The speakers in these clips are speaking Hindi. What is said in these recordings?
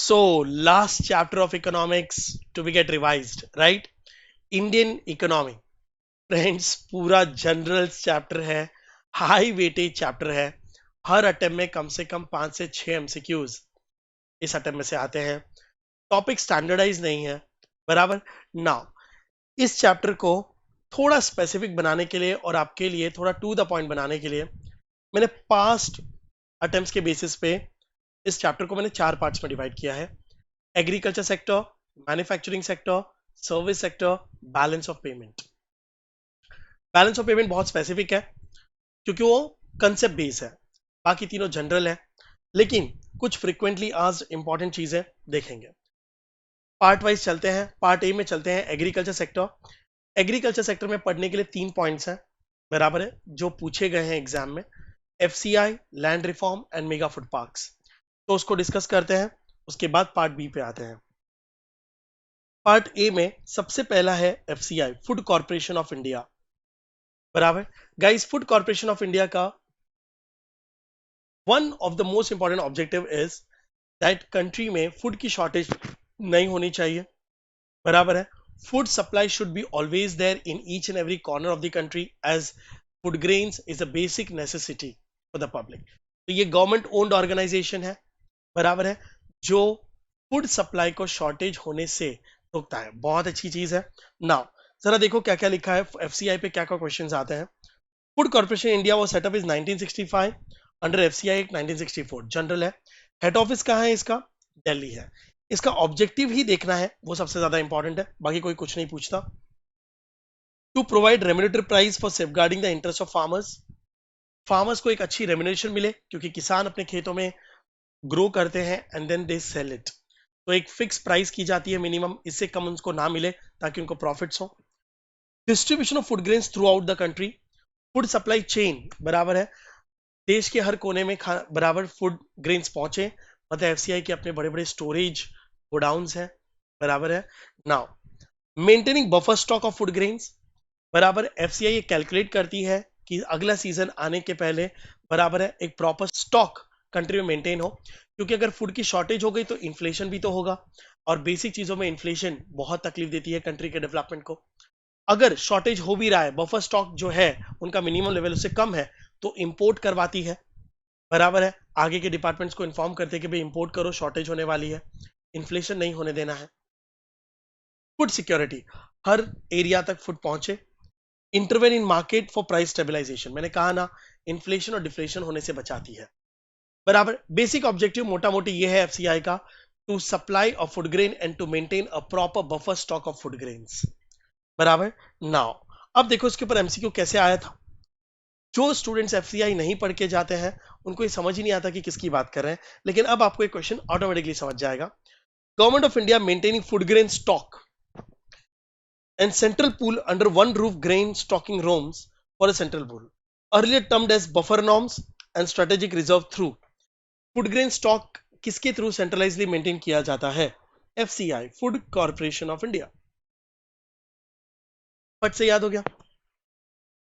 Last chapter of economics to be get revised, right? Indian economy. Friends पूरा जनरल चैप्टर है, हाई वेटेज चैप्टर है। हर अटेम्प्ट में कम से कम 5 से 6 एमसीक्यूज इस अटेम्प्ट में से आते हैं। टॉपिक स्टैंडर्डाइज नहीं है, बराबर। नाउ इस चैप्टर को थोड़ा स्पेसिफिक बनाने के लिए और आपके लिए थोड़ा टू द पॉइंट बनाने के लिए मैंने पास्ट अटेम्प्ट्स के बेसिस पे इस चैप्टर को मैंने 4 पार्ट्स में डिवाइड किया है। Agriculture sector, manufacturing sector, service sector, balance of payment. Balance of payment बहुत स्पेसिफिक है क्योंकि वो कंसेप्ट बेस है, बाकी तीनों जनरल है, लेकिन कुछ फ्रीक्वेंटली आस्क्ड इंपॉर्टेंट चीजें देखेंगे। पार्ट वाइज चलते हैं। पार्ट ए में चलते हैं, एग्रीकल्चर सेक्टर। एग्रीकल्चर सेक्टर में पढ़ने के लिए 3 पॉइंट्स हैं, बराबर है, जो पूछे गए हैं एग्जाम में। FCI, land reform and mega food parks. तो उसको डिस्कस करते हैं, उसके बाद पार्ट बी पे आते हैं। पार्ट ए में सबसे पहला है FCI, food corporation of India, बराबर। Guys, food corporation of India का one of the most important objective is that country में फूड की शॉर्टेज नहीं होनी चाहिए, बराबर है। Food supply should be always there in each and every corner of the country as food grains is a basic necessity for the public. तो ये गवर्नमेंट ओन्ड ऑर्गेनाइजेशन है, बराबर है, जो फूड सप्लाई को शॉर्टेज होने से रोकता है। बहुत अच्छी चीज है। नाउ जरा देखो क्या क्या लिखा है एफसीआई पे, क्या क्या क्वेश्चंस आते हैं। फूड कॉर्पोरेशन इंडिया वो setup is 1965 under FCI act 1964, general है। हेड ऑफिस कहाँ है इसका? दिल्ली है। इसका ऑब्जेक्टिव ही देखना है, वो सबसे ज्यादा इंपॉर्टेंट है, बाकी कोई कुछ नहीं पूछता। To provide remunerative price for safeguarding the interest of farmers. Farmers को एक अच्छी रेम्युनेशन मिले, क्योंकि किसान अपने खेतों में ग्रो करते हैं and then they sell it. तो एक फिक्स प्राइस की जाती है मिनिमम, इससे कम उनको ना मिले ताकि उनको प्रॉफिट्स हो। Distribution of food grains through out the country. Food supply chain, बराबर है, देश के हर कोने में बराबर फूड ग्रेन्स पहुंचे। मतलब एफसीआई के अपने बड़े बड़े स्टोरेज गोडाउन्स हैं, बराबर है। Now maintaining buffer stock of food grains, बराबर। एफसीआई ये कैलकुलेट करती है कि अगला सीजन आने के पहले, बराबर है, एक प्रॉपर स्टॉक कंट्री में मेंटेन हो, क्योंकि अगर फूड की शॉर्टेज हो गई तो इन्फ्लेशन भी तो होगा, और बेसिक चीजों में इन्फ्लेशन बहुत तकलीफ देती है कंट्री के डेवलपमेंट को। अगर शॉर्टेज हो भी रहा है, बफर स्टॉक जो है उनका मिनिमम लेवल उससे कम है, तो इंपोर्ट करवाती है, बराबर है। आगे के डिपार्टमेंट्स को इन्फॉर्म करते हैं कि भाई इंपोर्ट करो, शॉर्टेज होने वाली है, इन्फ्लेशन नहीं होने देना है। फूड सिक्योरिटी, हर एरिया तक फूड पहुंचे। Intervene in market for price stabilisation, मैंने कहा ना, इन्फ्लेशन और डिफ्लेशन होने से बचाती है, बराबर। बेसिक ऑब्जेक्टिव मोटा मोटी ये है एफसीआई का, to supply of food grain and to maintain a proper buffer stock of food grains, बराबर। नाउ अब देखो इसके ऊपर एमसीक्यू कैसे आया था। जो स्टूडेंट्स एफसीआई नहीं पढ़ के जाते हैं उनको ये समझ ही नहीं आता कि किसकी बात कर रहे हैं, लेकिन अब आपको एक क्वेश्चन ऑटोमेटिकली समझ जाएगा। Government of India maintaining food grain stock and central pool under one roof grain stocking rooms for a central pool, earlier termed as buffer norms and strategic reserve through। Food grain stock किसके थ्रू सेंट्रलाइजली मेंटेन किया जाता है? FCI, food corporation of India. फट से याद हो गया,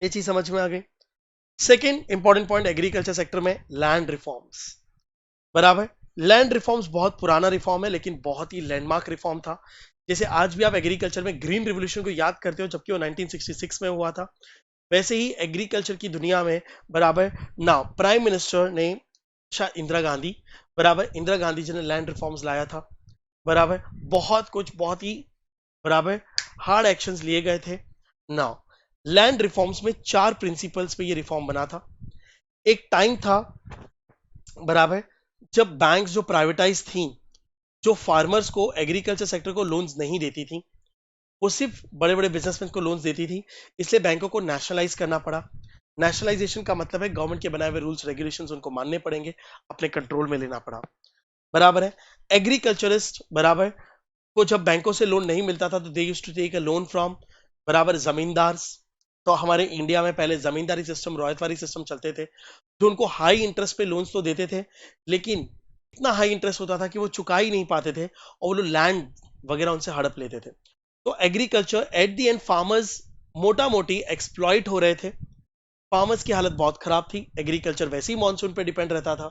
ये चीज समझ में आ गई। Second important point agriculture sector में लैंड रिफॉर्म्स, बराबर। लैंड रिफॉर्म्स बहुत पुराना रिफॉर्म है, लेकिन बहुत ही लैंडमार्क रिफॉर्म था। जैसे आज भी आप एग्रीकल्चर में ग्रीन रिवोल्यूशन को याद करते हो, जबकि वो 1966 में हुआ था, वैसे ही एग्रीकल्चर की दुनिया में, बराबर। नाउ प्राइम मिनिस्टर ने इंदिरा गांधी, बराबर, इंदिरा गांधी जी ने लैंड रिफॉर्म्स लाया था, बराबर। बहुत कुछ, बहुत ही, बराबर, हार्ड एक्शंस लिए गए थे। नाउ लैंड रिफॉर्म्स में 4 प्रिंसिपल्स पे ये रिफॉर्म बना था। एक टाइम था, बराबर, जब बैंक्स जो प्राइवेटाइज थी, जो फार्मर्स को, एग्रीकल्चर सेक्टर को लोन्स नहीं देती थी, वो सिर्फ बड़े बड़े बिजनेसमैन को लोन्स देती थी, इसलिए बैंकों को नेशनलाइज करना पड़ा। नेशनलाइजेशन का मतलब है गवर्नमेंट के बनाए हुए रूल्स रेगुलेशंस उनको मानने पड़ेंगे, अपने कंट्रोल में लेना पड़ा, बराबर है। एग्रीकल्चरिस्ट, बराबर, को जब बैंकों से लोन नहीं मिलता था तो they used to take a loan from, बराबर, जमींदार। तो हमारे इंडिया में पहले जमींदारी सिस्टम, रॉयतवारी सिस्टम चलते थे, जो उनको हाई इंटरेस्ट पे लोन्स तो देते थे, लेकिन इतना हाई इंटरेस्ट होता था कि वो चुका ही नहीं पाते थे, और वो लोग लैंड वगैरह उनसे हड़प लेते थे। तो agriculture at the and farmers मोटा मोटी एक्सप्लॉइट हो रहे थे, फार्मर्स की हालत बहुत खराब थी। एग्रीकल्चर वैसे ही मानसून पे डिपेंड रहता था,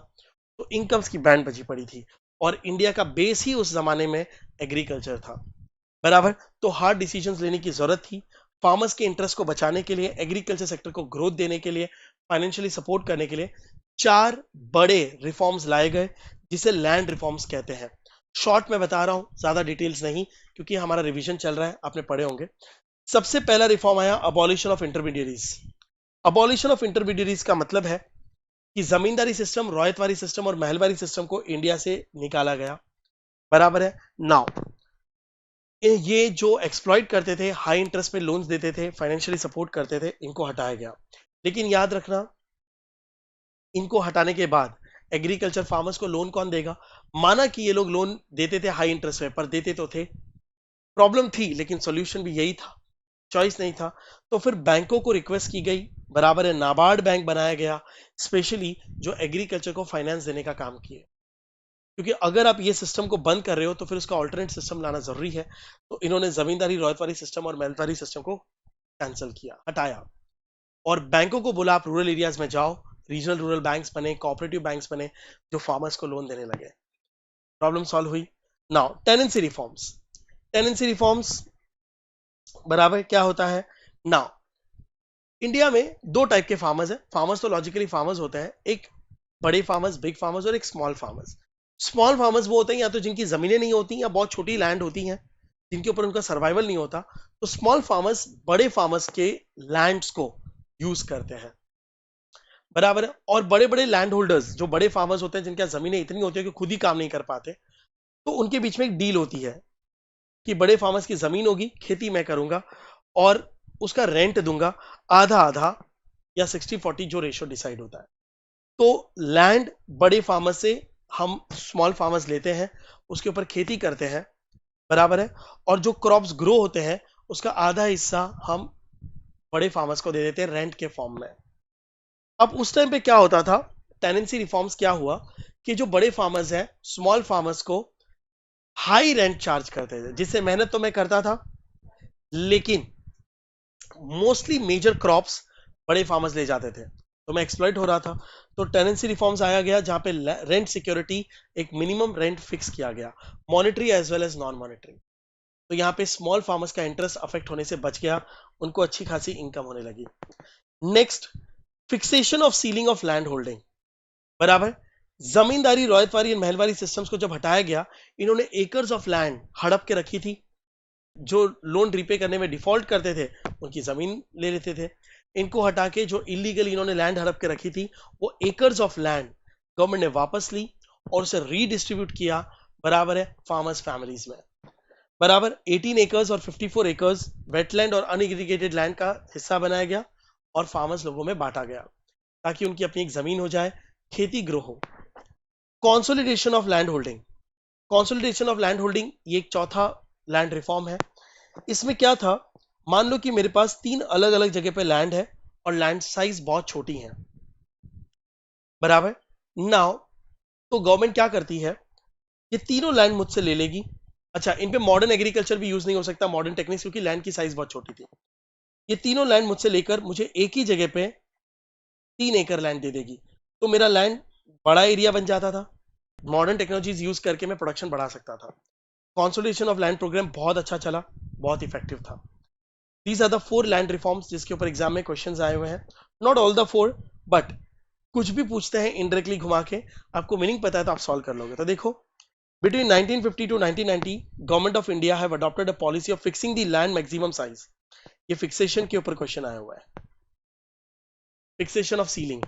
तो इनकम्स की बैंड बजी पड़ी थी, और इंडिया का बेस ही उस जमाने में एग्रीकल्चर था, बराबर। तो हार्ड डिसीजंस लेने की जरूरत थी। फार्मर्स के इंटरेस्ट को बचाने के लिए, एग्रीकल्चर सेक्टर को ग्रोथ देने के लिए, फाइनेंशियली सपोर्ट करने के लिए 4 बड़े रिफॉर्म्स लाए गए, जिसे लैंड रिफॉर्म्स कहते हैं। शॉर्ट में बता रहा हूं, ज्यादा डिटेल्स नहीं, क्योंकि हमारा रिवीजन चल रहा है, आपने पढ़े होंगे। सबसे पहला रिफॉर्म आया abolition of intermediaries. Abolition of intermediaries का मतलब है कि जमींदारी सिस्टम, रॉयतवारी सिस्टम और महलवारी सिस्टम को इंडिया से निकाला गया, बराबर है। नाउ ये जो एक्सप्लॉइट करते थे, हाई इंटरेस्ट पे लोन्स देते थे, फाइनेंशियली सपोर्ट करते थे, इनको हटाया गया। लेकिन याद रखना, इनको हटाने के बाद एग्रीकल्चर फार्मर्स को लोन कौन देगा? माना कि ये लोग लोन देते थे हाई इंटरेस्ट पे, पर देते तो थे, प्रॉब्लम थी, लेकिन सॉल्यूशन भी यही था, चॉइस नहीं था। तो फिर बैंकों को रिक्वेस्ट की गई, बराबर है, नाबार्ड बैंक बनाया गया, स्पेशली जो एग्रीकल्चर को फाइनेंस देने का काम किए। क्योंकि अगर आप ये सिस्टम को बंद कर रहे हो तो फिर उसका ऑल्टरनेट सिस्टम लाना जरूरी है। तो इन्होंने जमींदारी रॉयतवारी सिस्टम और महलवारी सिस्टम को कैंसिल किया, हटाया, और बैंकों को बोला आप रूरल एरियाज में जाओ, रीजनल रूरल बैंक्स बने, कोऑपरेटिव बैंक्स बने, जो फार्मर्स को लोन देने लगे। प्रॉब्लम सॉल्व हुई। Now tenancy reforms. Tenancy reforms बराबर क्या होता है? नाउ इंडिया में 2 टाइप के फार्मर्स हैं। फार्मर्स तो लॉजिकली फार्मर्स होते हैं, एक बड़े फार्मर्स, बिग फार्मर्स, और एक स्मॉल फार्मर्स। स्मॉल फार्मर्स वो होते हैं या तो जिनकी जमीनें नहीं होती या बहुत छोटी लैंड होती हैं, जिनके ऊपर उनका सर्वाइवल नहीं होता। तो स्मॉल फार्मर्स बड़े फार्मर्स के लैंड्स को यूज करते हैं, बराबर है। और बड़े बड़े लैंड होल्डर्स, जो बड़े फार्मर्स होते हैं, जिनकी जमीनें इतनी होती है कि खुद ही काम नहीं कर पाते, तो उनके बीच में एक डील होती है कि बड़े फार्मर्स की जमीन होगी, खेती मैं करूंगा और उसका रेंट दूंगा, आधा आधा या 60-40 जो रेशो डिसाइड होता है। तो लैंड बड़े फार्मर्स से हम स्मॉल फार्मर्स लेते हैं, उसके ऊपर खेती करते हैं, बराबर है। और जो क्रॉप्स ग्रो होते हैं उसका आधा हिस्सा हम बड़े फार्मर्स को दे देते हैं रेंट के फॉर्म में। अब उस टाइम पे क्या होता था, टेनेंसी रिफॉर्म्स क्या हुआ कि जो बड़े फार्मर्स हैं स्मॉल फार्मर्स को हाई रेंट चार्ज करते थे, जिससे मेहनत तो मैं करता था, लेकिन मोस्टली मेजर क्रॉप्स बड़े फार्मर्स ले जाते थे, तो मैं एक्सप्लॉइट हो रहा था। तो टेनेंसी रिफॉर्म्स आया गया, जहां पे रेंट सिक्योरिटी, एक मिनिमम रेंट फिक्स किया गया, monetary as well as non monetary. तो यहाँ पे स्मॉल फार्मर्स का इंटरेस्ट अफेक्ट होने से बच गया, उनको अच्छी खासी इनकम होने लगी। Next, fixation of ceiling of land holding, बराबर। जमींदारी, रॉयतवारी और महलवारी सिस्टम्स को जब हटाया गया, इन्होंने एकर्स ऑफ लैंड हड़प के रखी थी। जो लोन रिपे करने में डिफॉल्ट करते थे उनकी जमीन ले लेते थे। इनको हटा के जो इलीगल इन्होंने लैंड हड़प के रखी थी, वो एकर्स ऑफ लैंड गवर्नमेंट ने वापस ली और उसे रीडिस्ट्रीब्यूट किया, बराबर है, फार्मर्स फैमिलीज में, बराबर। 18 एकर्स और 54 एकर्स वेटलैंड और अनइरिगेटेड लैंड का हिस्सा बनाया गया और फार्मर्स लोगों में बांटा गया, ताकि उनकी अपनी एक जमीन हो जाए, खेती ग्रो हो। Consolidation of land holding. Consolidation of land holding ये एक चौथा लैंड रिफॉर्म है। इसमें क्या था, मान लो कि मेरे पास 3 अलग अलग जगह पे लैंड है और लैंड साइज बहुत छोटी है, बराबर। नाउ तो गवर्नमेंट क्या करती है, ये तीनों लैंड मुझसे ले लेगी। अच्छा, इन पे मॉडर्न एग्रीकल्चर भी यूज नहीं हो सकता, मॉडर्न टेक्निक्स, क्योंकि लैंड की साइज बहुत छोटी थी। ये तीनों लैंड मुझसे लेकर मुझे एक ही जगह पे 3 एकड़ लैंड दे देगी, तो मेरा लैंड बड़ा एरिया बन जाता था। मॉडर्न टेक्नोलॉजीज यूज करके मैं प्रोडक्शन बढ़ा सकता था। कंसोलिडेशन ऑफ लैंड प्रोग्राम बहुत अच्छा चला, बहुत इफेक्टिव था। These are the 4 land reforms जिसके ऊपर एग्जाम में क्वेश्चंस आए हुए हैं। नॉट ऑल द 4, बट कुछ भी पूछते हैं इनडायरेक्टली घुमा के, आपको मीनिंग पता है तो आप सॉल्व कर लोगे। तो देखो, between 1950 to 1990 government of India have adopted a policy of fixing the land maximum size. ये फिक्सेशन के ऊपर क्वेश्चन आया हुआ है। Fixation of ceiling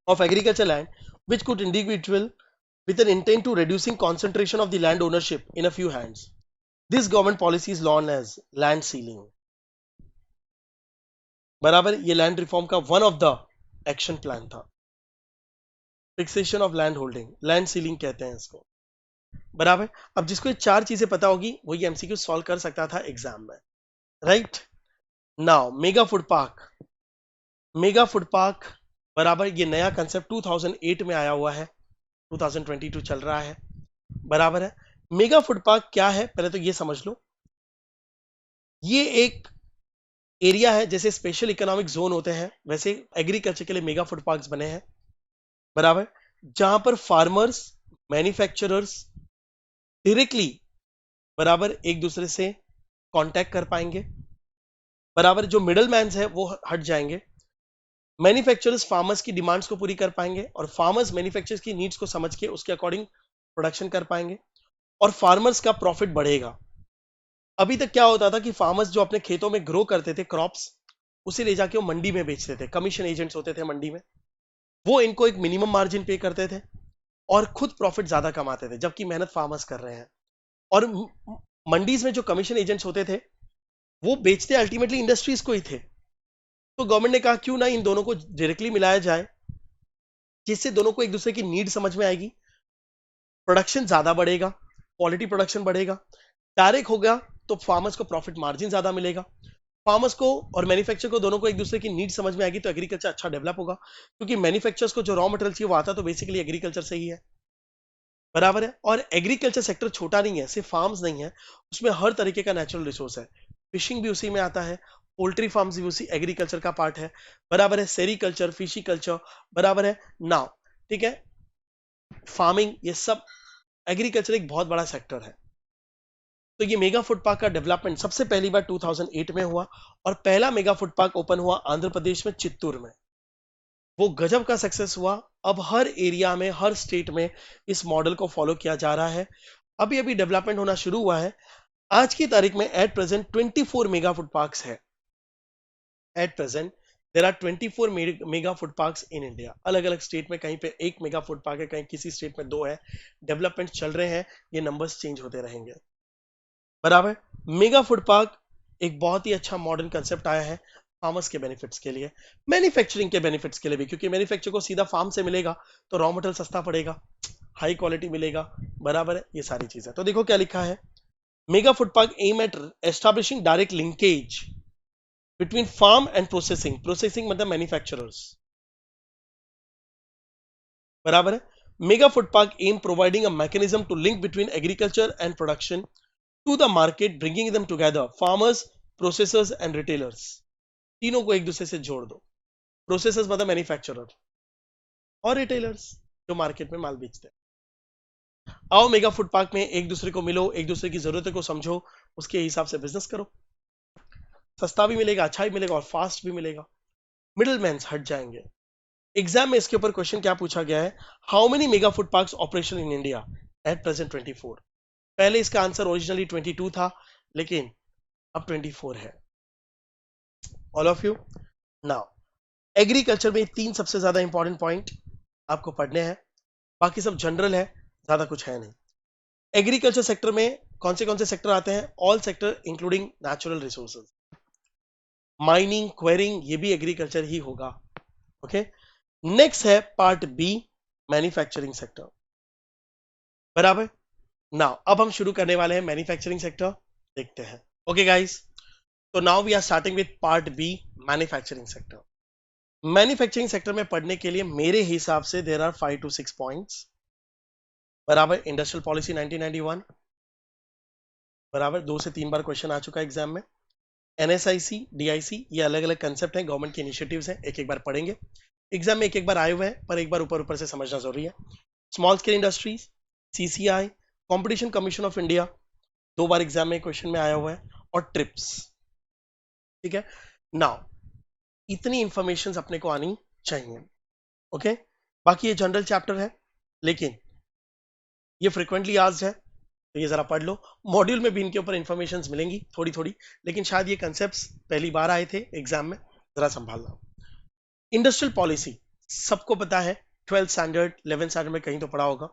of agriculture land which could individual with an intent to reducing concentration of the land ownership in a few hands. This government policy is known as land ceiling. बराबर, ये लैंड रिफॉर्म का one of the action plan था। Fixation of land holding, land ceiling कहते हैं इसको, बराबर। अब जिसको ये 4 चीजें पता होगी वही एमसीक्यू सॉल्व कर सकता था एग्जाम में, right. Now mega food park. Mega food park, बराबर, ये नया कंसेप्ट 2008 में आया हुआ है, 2022 चल रहा है, बराबर है। मेगा फूड पार्क क्या है, पहले तो ये समझ लो। ये एक एरिया है, जैसे स्पेशल इकोनॉमिक जोन होते हैं वैसे एग्रीकल्चर के लिए मेगा फूड पार्क्स बने हैं, बराबर, जहां पर फार्मर्स मैन्युफैक्चरर्स डायरेक्टली बराबर एक दूसरे से कांटेक्ट कर पाएंगे, बराबर जो मिडल मैन है वो हट जाएंगे, मैन्युफैक्चरर्स फार्मर्स की डिमांड्स को पूरी कर पाएंगे और फार्मर्स मैन्युफैक्चरर्स की नीड्स को समझ के उसके अकॉर्डिंग प्रोडक्शन कर पाएंगे और फार्मर्स का प्रॉफिट बढ़ेगा। अभी तक क्या होता था कि फार्मर्स जो अपने खेतों में ग्रो करते थे क्रॉप्स, उसे ले जाके वो मंडी में बेचते थे, कमीशन एजेंट्स होते थे मंडी में, वो इनको एक मिनिमम मार्जिन पे करते थे और खुद प्रॉफिट ज्यादा कमाते थे, जबकि मेहनत फार्मर्स कर रहे हैं। और मंडीज में जो कमीशन एजेंट्स होते थे वो बेचते अल्टीमेटली इंडस्ट्रीज को ही थे। तो गवर्नमेंट ने कहा क्यों ना इन दोनों को डायरेक्टली मिलाया जाए, जिससे दोनों को एक दूसरे की नीड समझ में आएगी, प्रोडक्शन ज्यादा बढ़ेगा, क्वालिटी प्रोडक्शन बढ़ेगा, डायरेक्ट होगा तो फार्मर्स को प्रॉफिट मार्जिन ज्यादा मिलेगा, फार्मर्स को और मैन्युफैक्चर को दोनों को एक दूसरे की नीड समझ में आएगी तो एग्रीकल्चर अच्छा डेवलप होगा, क्योंकि मैन्युफैक्चरर्स को जो रॉ मटेरियल चाहिए वो आता तो बेसिकली एग्रीकल्चर से ही है, बराबर है। और एग्रीकल्चर सेक्टर छोटा नहीं है, सिर्फ फार्म्स नहीं है, उसमें हर तरीके का नेचुरल रिसोर्स है, फिशिंग भी उसी में आता है, पोल्ट्री फार्म्स भी उसी एग्रीकल्चर का पार्ट है, बराबर है, सेरीकल्चर, फिशी कल्चर, बराबर है नाउ, ठीक है, फार्मिंग, ये सब एग्रीकल्चर एक बहुत बड़ा सेक्टर है। तो ये मेगा फूड पार्क का डेवलपमेंट सबसे पहली बार 2008 में हुआ और पहला मेगा फूड पार्क ओपन हुआ आंध्र प्रदेश में चित्तूर में। वो गजब का सक्सेस हुआ। अब हर एरिया में, हर स्टेट में इस मॉडल को फॉलो किया जा रहा है। अभी अभी डेवलपमेंट होना शुरू हुआ है। आज की तारीख में at present 24 mega food parks है। At present there are 24 mega food parks in India. अलग अलग स्टेट में कहीं पे एक मेगा फूड पार्क है, कहीं किसी स्टेट में दो है। डेवलपमेंट चल रहे हैं, ये नंबर्स चेंज होते रहेंगे, बराबर। मेगा फूड पार्क एक बहुत ही अच्छा मॉडर्न कंसेप्ट आया है फार्मर्स के बेनिफिट्स के लिए, मैन्युफैक्चरिंग के बेनिफिट्स के लिए भी, क्योंकि मैन्युफैक्चर को सीधा फार्म से मिलेगा तो रॉ मटेरियल सस्ता पड़ेगा, हाई क्वालिटी मिलेगा, बराबर है, ये सारी चीजें। तो देखो क्या लिखा है, mega food park aim at establishing direct linkage between farm and processing, processing मतलब मैन्युफैक्चरर्स, बराबर है। Mega food park aim providing a mechanism to link between agriculture and production to the market, bringing them together, farmers, processors and retailers, तीनों को एक दूसरे से जोड़ दो। प्रोसेसर्स मतलब मैन्युफैक्चरर और रिटेलर्स जो मार्केट में माल बेचते हैं। आओ मेगा फूड पार्क में एक दूसरे को मिलो, एक दूसरे की जरूरतों को समझो, उसके हिसाब से बिजनेस करो, सस्ता भी मिलेगा, अच्छा भी मिलेगा और फास्ट भी मिलेगा, मिडिल मैन हट जाएंगे। एग्जाम में इसके ऊपर क्वेश्चन क्या पूछा गया है, how many mega food parks operation in India at present 24। पहले इसका आंसर ओरिजिनली 22 था, लेकिन अब 24 है। All of you now, agriculture में तीन सबसे ज्यादा इंपॉर्टेंट पॉइंट आपको पढ़ने हैं, बाकी सब जनरल है, ज्यादा कुछ है नहीं। एग्रीकल्चर सेक्टर में कौन से सेक्टर आते हैं, all sector including natural resources, mining, quarrying, ये भी एग्रीकल्चर ही होगा, ओके। नेक्स्ट है पार्ट बी, मैन्युफैक्चरिंग सेक्टर, बराबर। नाउ अब हम शुरू करने वाले हैं मैन्युफैक्चरिंग सेक्टर, देखते हैं, ओके गाइस। तो now we are starting with part B, manufacturing sector. Manufacturing sector में पढ़ने के लिए मेरे हिसाब से देयर आर 5 to 6 पॉइंट्स, बराबर। इंडस्ट्रियल पॉलिसी 1991, बराबर, 2 से 3 बार क्वेश्चन आ चुका है एग्जाम में। एनएसआईसी, डीआईसी, ये अलग अलग कंसेप्ट है, गवर्नमेंट के इनिशिएटिव्स हैं, एक एक बार पढ़ेंगे एग्जाम में, एक एक बार आए हुए हैं, पर एक बार ऊपर ऊपर से समझना जरूरी है। Small scale industries, CCI, competition commission of India, 2 bar exam में क्वेश्चन में आया हुआ है, और ट्रिप्स, ठीक है। नाउ इतनी इंफॉर्मेशन अपने को आनी चाहिए, ओके। बाकी ये जनरल चैप्टर है, लेकिन ये फ्रिक्वेंटली आस्क्ड है, तो ये जरा पढ़ लो। मॉड्यूल में भी इनके ऊपर इंफॉर्मेशन मिलेंगी थोड़ी थोड़ी, लेकिन शायद ये कंसेप्ट्स पहली बार आए थे एग्जाम में, जरा संभालना। इंडस्ट्रियल पॉलिसी सबको पता है, 12th स्टैंडर्ड 11th स्टैंडर्ड में कहीं तो पढ़ा होगा।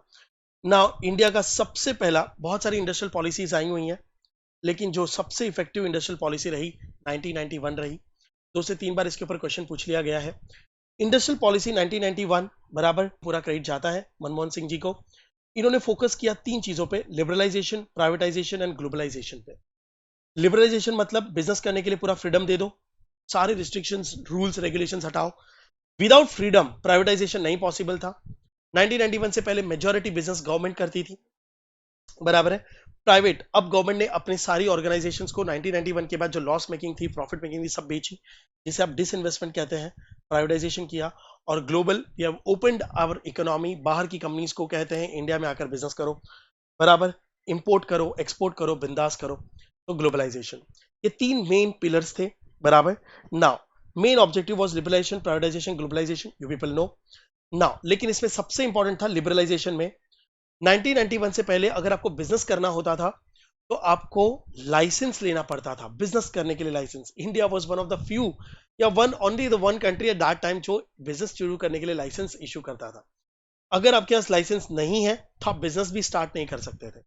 नाउ इंडिया का सबसे पहला, बहुत सारी इंडस्ट्रियल पॉलिसीज आई हुई हैं, लेकिन जो सबसे इफेक्टिव इंडस्ट्रियल पॉलिसी रही 1991 रही। 2 से 3 बार इसके ऊपर क्वेश्चन पूछ लिया गया है। इंडस्ट्रियल पॉलिसी 1991, बराबर, पूरा क्रेडिट जाता है मनमोहन सिंह जी को। इन्होंने फोकस किया 3 चीजों पे, लिबरलाइजेशन, प्राइवेटाइजेशन एंड ग्लोबलाइजेशन पे। लिबरलाइजेशन मतलब बिजनेस करने के लिए पूरा फ्रीडम दे दो, सारे रिस्ट्रिक्शंस, रूल्स, रेगुलेशंस हटाओ। विदाउट फ्रीडम प्राइवेटाइजेशन नहीं पॉसिबल था। 1991 से पहले मेजॉरिटी बिजनेस गवर्नमेंट करती थी, बराबर है। प्राइवेट, अब गवर्नमेंट ने अपनी सारी ऑर्गेनाइजेशंस को 1991 के बाद जो लॉस मेकिंग थी, प्रॉफिट मेकिंग थी, सब बेची, जिसे आप डिसइन्वेस्टमेंट कहते हैं, प्राइवेटाइजेशन किया, और global we have opened our economy, बाहर की कंपनीज को कहते हैं इंडिया में आकर बिजनेस करो, बराबर, इंपोर्ट करो, एक्सपोर्ट करो, बिंदास करो, तो ग्लोबलाइजेशन। ये तीन मेन पिलर्स थे, बराबर। Now main objective was liberalisation, privatisation, globalisation, you people know now. लेकिन इसमें सबसे इंपॉर्टेंट था लिबरलाइजेशन में 1991 से पहले अगर आपको बिजनेस करना होता था तो आपको लाइसेंस लेना पड़ता था बिजनेस करने के लिए। Licence, India was one of the few या one only the one country at that time जो बिजनेस शुरू करने के लिए लाइसेंस इशू करता था। अगर आपके पास लाइसेंस नहीं है तो आप बिजनेस भी स्टार्ट नहीं कर सकते थे।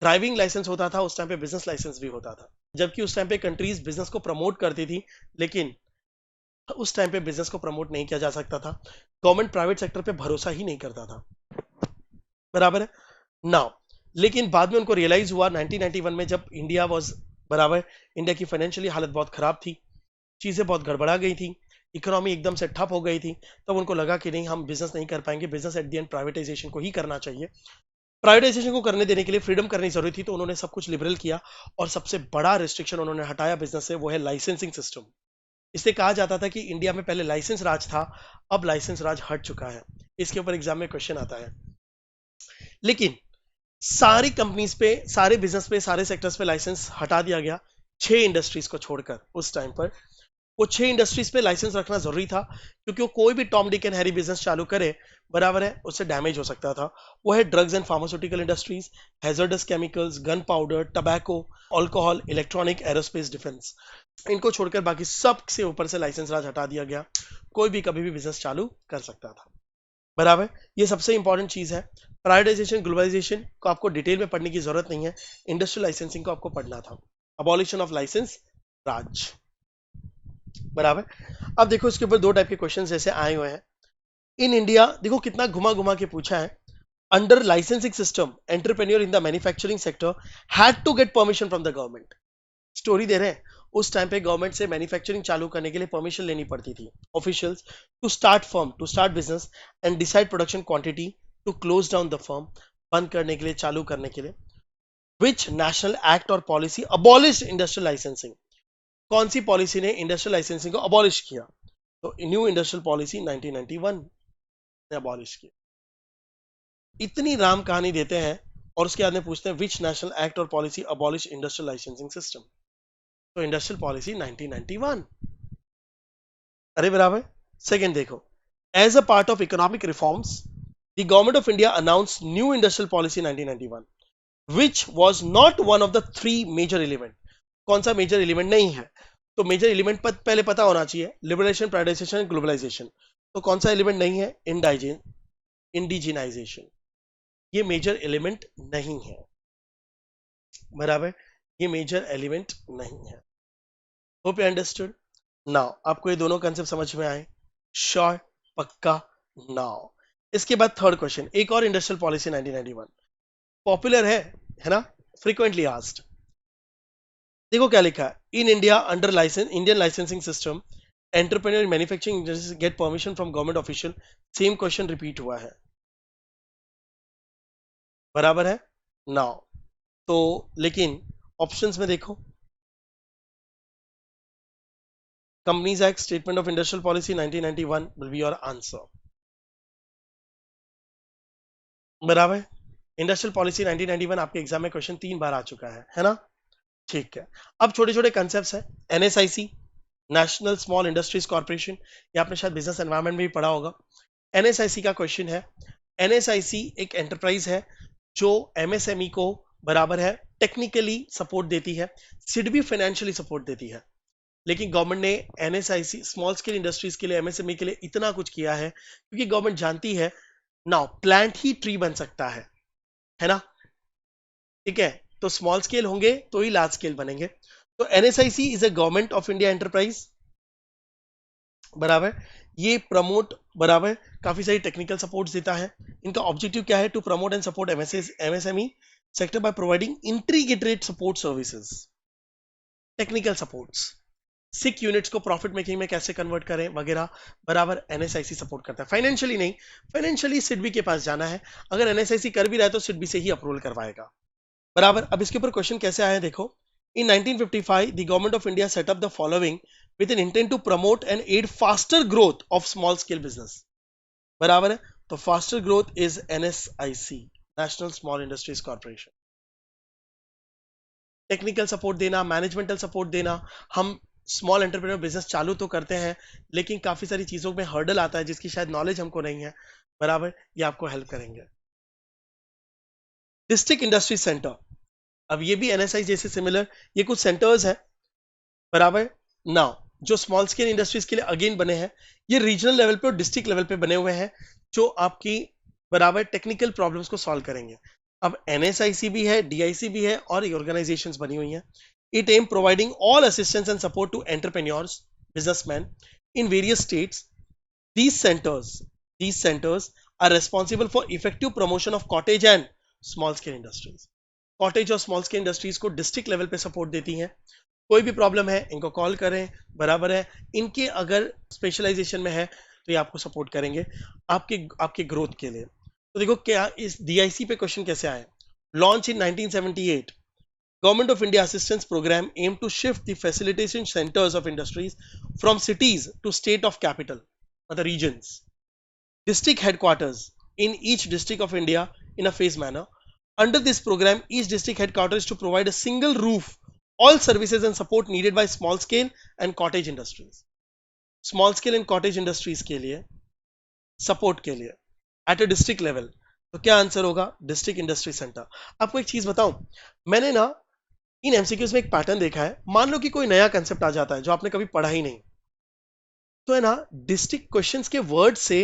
ड्राइविंग लाइसेंस होता था उस टाइम पे, बिजनेस लाइसेंस भी होता था, जबकि उस टाइम पे कंट्रीज बिजनेस को प्रमोट करती थी, लेकिन उस टाइम पे बिजनेस को प्रमोट नहीं किया जा सकता था। गवर्नमेंट प्राइवेट सेक्टर पे भरोसा ही नहीं करता था, बराबर है। नाउ लेकिन बाद में उनको रियलाइज हुआ 1991 में, जब इंडिया वाज, बराबर, इंडिया की फाइनेंशियली हालत बहुत खराब थी, चीजें बहुत गड़बड़ा गई थी, इकोनॉमी एकदम से ठप हो गई थी, तब उनको लगा कि नहीं, हम बिजनेस नहीं कर पाएंगे, business at the end privatisation को ही करना चाहिए। प्राइवेटाइजेशन को करने देने के लिए फ्रीडम करनी जरूरी थी, तो उन्होंने सब कुछ लिबरल किया, और सबसे बड़ा रिस्ट्रिक्शन उन्होंने हटाया बिजनेस से, वो है लाइसेंसिंग सिस्टम। इससे कहा जाता था कि इंडिया में पहले लाइसेंस राज था, अब लाइसेंस राज हट चुका है। इसके ऊपर एग्जाम में क्वेश्चन आता है। लेकिन सारी कंपनीज पे, सारे बिजनेस पे, सारे सेक्टर्स पे लाइसेंस हटा दिया गया, 6 इंडस्ट्रीज को छोड़कर। उस टाइम पर वो 6 इंडस्ट्रीज पे लाइसेंस रखना जरूरी था, क्योंकि वो कोई भी Tom Dick and Harry business चालू करे, बराबर है, उससे डैमेज हो सकता था। वो है drugs and pharmaceutical industries, hazardous chemicals, gun powder, tobacco, alcohol, electronic, aerospace, defence. इनको छोड़कर बाकी सब से ऊपर से लाइसेंस राज हटा दिया गया, कोई भी कभी भी बिजनेस चालू कर सकता था, बराबर। ये सबसे इंपॉर्टेंट चीज है। प्राइवेटाइजेशन, ग्लोबलाइजेशन को आपको डिटेल में पढ़ने की जरूरत नहीं है, इंडस्ट्रियल लाइसेंसिंग को आपको पढ़ना था, अबॉलिशन ऑफ लाइसेंस राज, बराबर। अब देखो इसके ऊपर दो टाइप के क्वेश्चन जैसे आए हुए हैं। इन इंडिया, देखो कितना घुमा घुमा के पूछा है। Under licensing system, entrepreneur in the manufacturing sector had to get permission from the government. Story दे रहे हैं, उस टाइम पे गवर्नमेंट से मैन्युफैक्चरिंग चालू करने के लिए परमिशन लेनी पड़ती थी, officials, to start firm, to start business and decide production quantity, to close down the firm, बंद करने के लिए, चालू करने के लिए। विच नेशनल एक्ट और पॉलिसी अबॉलिश इंडस्ट्रियल लाइसेंसिंग? कौन सी पॉलिसी ने इंडस्ट्रियल लाइसेंसिंग को अबॉलिश किया? तो न्यू इंडस्ट्रियल पॉलिसी 1991 ने अबॉलिश किया। इतनी राम कहानी देते हैं और उसके बाद में पूछते हैं विच नेशनल एक्ट और policy abolish industrial licensing system? तो इंडस्ट्रियल पॉलिसी 1991। अरे बराबर। सेकंड देखो, as a part of economic reforms the government of India announce new industrial policy 1991 which was not one of the 3 major element। कौन सा मेजर एलिमेंट नहीं है? तो मेजर एलिमेंट पहले पता होना चाहिए, लिबरलाइजेशन, प्राइवेटाइजेशन, ग्लोबलाइजेशन। तो कौन सा एलिमेंट नहीं है? इंडिजिनाइजेशन, ये मेजर एलिमेंट नहीं है, बराबर, ये मेजर एलिमेंट नहीं है। Hope you understood. नाउ आपको ये दोनों कंसेप्ट समझ में आए? श्योर, पक्का। नाउ इसके बाद थर्ड क्वेश्चन, एक और इंडस्ट्रियल पॉलिसी 1991 पॉपुलर है ना, फ्रीक्वेंटली आस्क्ड। देखो क्या लिखा है, in India under license, Indian licensing system, entrepreneur manufacturing get permission from government official. Same question repeat हुआ है, बराबर है। नाउ तो लेकिन ऑप्शंस में देखो, companies act, statement of industrial policy 1991 will be your answer, बराबर। इंडस्ट्रियल पॉलिसी 1991 आपके एग्जाम में क्वेश्चन 3 बार आ चुका है ना, ठीक है। अब छोटे छोटे कंसेप्ट है, NSIC, national small industries corporation, ये आपने शायद बिजनेस एनवायरनमेंट में भी पढ़ा होगा। एनएसआईसी का क्वेश्चन है, एनएसआईसी एक एंटरप्राइज है जो एमएसएमई को, बराबर है, टेक्निकली सपोर्ट देती है, सिडबी फाइनेंशियली सपोर्ट देती है। लेकिन गवर्नमेंट ने एनएसआईसी स्मॉल स्केल इंडस्ट्रीज के लिए, एमएसएमई के लिए इतना कुछ किया है क्योंकि गवर्नमेंट जानती है नाउ प्लांट ही ट्री बन सकता है ना, ठीक है। तो स्मॉल स्केल होंगे तो ही लार्ज स्केल बनेंगे। तो NSIC is a government of India enterprise, बराबर। ये प्रमोट, बराबर, काफी सारी टेक्निकल सपोर्ट्स देता है। इनका ऑब्जेक्टिव क्या है? To promote and support MSME sector by providing integrated support services, technical supports, sick units को प्रॉफिट मेकिंग में कैसे कन्वर्ट करें वगैरह, बराबर, एनएसआईसी सपोर्ट करता है। फाइनेंशियली नहीं, फाइनेंशियली सिडबी के पास जाना है, अगर एनएसआईसी कर भी रहा है तो सिडबी से ही अप्रूवल करवाएगा, बराबर। अब इसके ऊपर क्वेश्चन कैसे आया देखो, In 1955, the government of India set up the following with an intent to promote and aid faster growth of small scale business. बराबर है? तो faster growth is NSIC, National Small Industries Corporation. Technical support देना, मैनेजमेंटल सपोर्ट देना. हम स्मॉल एंटरप्रेन्योर बिजनेस चालू तो करते हैं, लेकिन काफी सारी चीजों में हर्डल आता है जिसकी शायद नॉलेज हमको नहीं है. बराबर, ये आपको हेल्प करेंगे. डिस्ट्रिक्ट इंडस्ट्री सेंटर, अब ये भी एनएसआई जैसे सिमिलर, ये कुछ सेंटर्स है. बराबर. नाउ जो स्मॉल स्केल इंडस्ट्रीज के लिए अगेन बने हैं, ये रीजनल लेवल पे और डिस्ट्रिक्ट लेवल पे बने हुए हैं, जो आपकी बराबर टेक्निकल प्रॉब्लम्स को सॉल्व करेंगे. अब एनएसआईसी भी है, डीआईसी भी है और ऑर्गेनाइजेशंस बनी हुई हैं. It aim providing all assistance and support to entrepreneurs, businessman in various states. These centers are responsible for effective promotion of cottage and small scale industries. Cottage और स्मॉल स्केल इंडस्ट्रीज को डिस्ट्रिक्ट लेवल पे सपोर्ट देती हैं. कोई भी प्रॉब्लम है इनको कॉल करें. बराबर है. इनके अगर स्पेशलाइजेशन में है तो ये आपको सपोर्ट करेंगे आपके ग्रोथ के लिए. तो देखो क्या इस डीआईसी पे क्वेश्चन कैसे आए. Launch in 1978, government of India assistance programme aim to shift the facilitation centres of industries from cities to state of capital, मतलब regions. District headquarters in each district of India in a phased manner. Under this program, each district headquarters is to provide a single roof, all services and support needed by small scale and cottage industries. Small scale and cottage industries के लिए support के लिए at a district level. तो क्या आंसर होगा? District industry centre. आपको एक चीज बताऊं, मैंने ना इन एमसीक्यूज में एक पैटर्न देखा है. मान लो कि कोई नया कंसेप्ट आ जाता है जो आपने कभी पढ़ा ही नहीं, तो है ना डिस्ट्रिक्ट क्वेश्चंस के वर्ड से